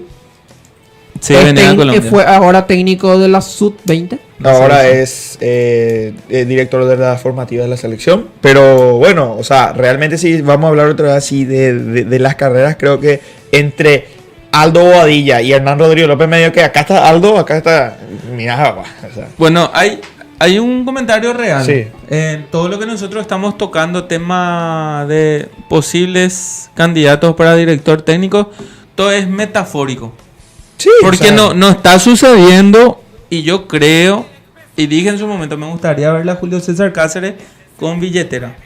Sí, venía a Colombia. Fue ahora técnico de la Sub-20. Ahora es director de las formativas de la selección. Pero bueno, o sea, realmente si vamos a hablar otra vez así de las carreras, creo que entre Aldo Bobadilla y Hernán Rodríguez López medio que acá está Aldo, acá está... Mira, o sea. Bueno, hay un comentario real. Sí. Todo lo que nosotros estamos tocando, tema de posibles candidatos para director técnico, todo es metafórico. Sí, porque no está sucediendo. Y yo creo, y dije en su momento, me gustaría ver a Julio César Cáceres con billetera.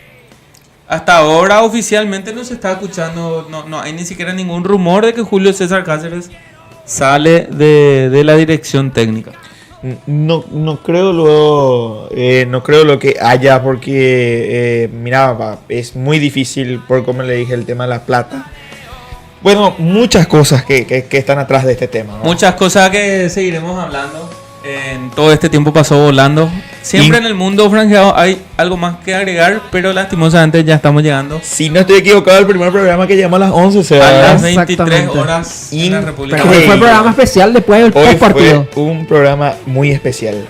hasta ahora oficialmente no se está escuchando, no hay ni siquiera ningún rumor de que Julio César Cáceres sale de la dirección técnica. No creo lo que haya, porque mira, es muy difícil, por como le dije, el tema de la plata. Bueno, muchas cosas que están atrás de este tema, ¿verdad? Muchas cosas que seguiremos hablando. En todo este tiempo pasó volando. Siempre en el mundo franjeado hay algo más que agregar, pero lastimosamente ya estamos llegando Si no estoy equivocado, el primer programa que llegamos a las 11 se a va las a 23 horas en la República. Pero hoy fue el programa especial después del Hoy partido. fue un programa muy especial.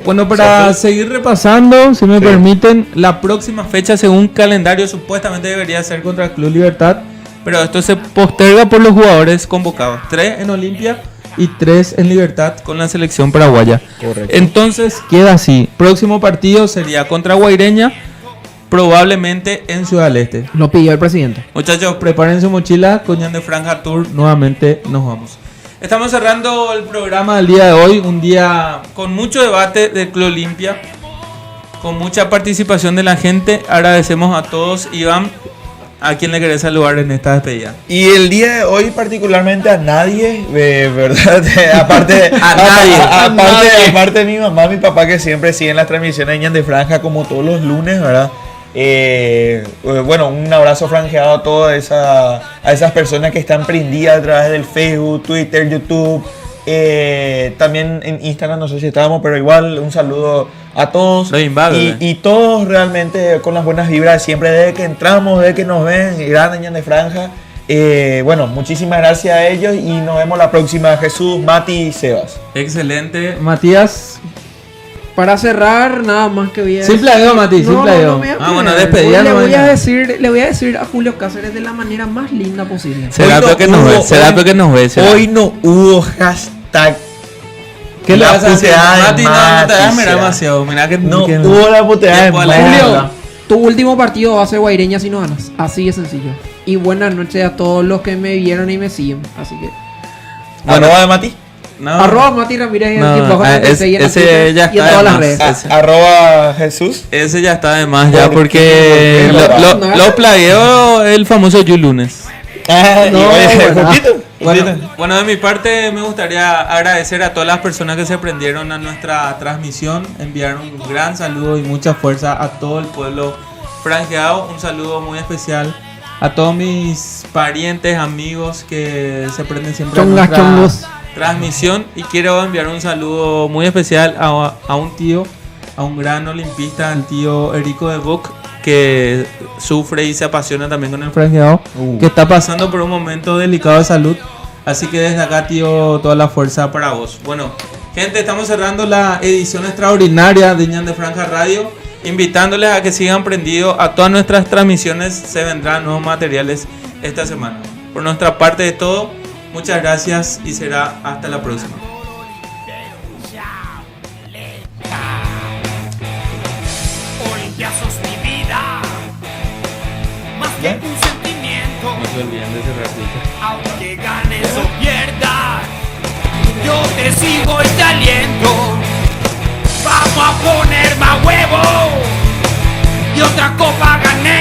Bueno, para Sofi, seguir repasando, si me Sí. permiten, la próxima fecha según calendario supuestamente debería ser contra el Club Libertad, pero esto se posterga por los jugadores convocados, 3 en Olimpia y 3 en Libertad con la selección paraguaya. Correcto. Entonces queda así, próximo partido sería contra Guaireña, probablemente en Ciudad del Este. Lo pidió el presidente. Muchachos, preparen su mochila, Coñán de Franja Tour, nuevamente nos vamos. Estamos cerrando el programa del día de hoy, un día con mucho debate del Club Olimpia, con mucha participación de la gente. Agradecemos a todos. Iván, ¿a quién le querés saludar en esta despedida? Y el día de hoy particularmente a nadie, ¿verdad? aparte, aparte de mi mamá, mi papá, que siempre siguen las transmisiones de Ñan de Franja como todos los lunes, ¿verdad? Bueno, un abrazo franjeado a todas esas personas que están prendidas a través del Facebook, Twitter, YouTube. También en Instagram, no sé si estábamos, pero igual un saludo a todos. Y todos realmente con las buenas vibras siempre, desde que entramos, desde que nos ven, grande Ñan de Franja. Bueno, muchísimas gracias a ellos y nos vemos la próxima. Jesús, Mati y Sebas. Excelente. Matías. Para cerrar, nada más que voy a Simple adiós, Mati, simple adiós. Bueno, despedida. le voy a decir a Julio Cáceres de la manera más linda posible. Será porque nos ve. Hoy no hubo hashtag. ¿Qué le la vas a hacer? puteada de Mati, no te vas a Mati, mirar demasiado. Mirá que No que hubo la puteada de tiempo a la Mati. izquierda. Julio, tu último partido va a ser Guaireña si no ganas. Así de sencillo. Y buenas noches a todos los que me vieron y me siguen. Así que Arroba de Mati. No. arroba Mati Ramírez No, ese ya y en está todas de las más. redes. Arroba Jesús. Ese ya está de más ya ¿Por porque qué? lo plagueó el famoso You Lunes. No, bueno. Bueno, de mi parte me gustaría agradecer a todas las personas que se prendieron a nuestra transmisión, enviar un gran saludo y mucha fuerza a todo el pueblo franjeado, un saludo muy especial a todos mis parientes, amigos que se prenden siempre a nuestra Chongos. transmisión, y quiero enviar un saludo muy especial a un tío, a un gran olimpista, el tío Erico de Boc, que sufre y se apasiona también con el franjeado, que está pasando por un momento delicado de salud. Así que desde acá, tío, toda la fuerza para vos. Bueno, gente, estamos cerrando la edición extraordinaria de Ñan de Franja Radio, invitándoles a que sigan prendidos a todas nuestras transmisiones. Se vendrán nuevos materiales esta semana. Por nuestra parte es todo. Muchas gracias y será hasta la próxima. Olimpia sos mi vida, más que un sentimiento. No se olviden de cerrar. Aunque ganes o pierdas, yo te sigo y te aliento. Vamos a poner más huevo y otra copa gané.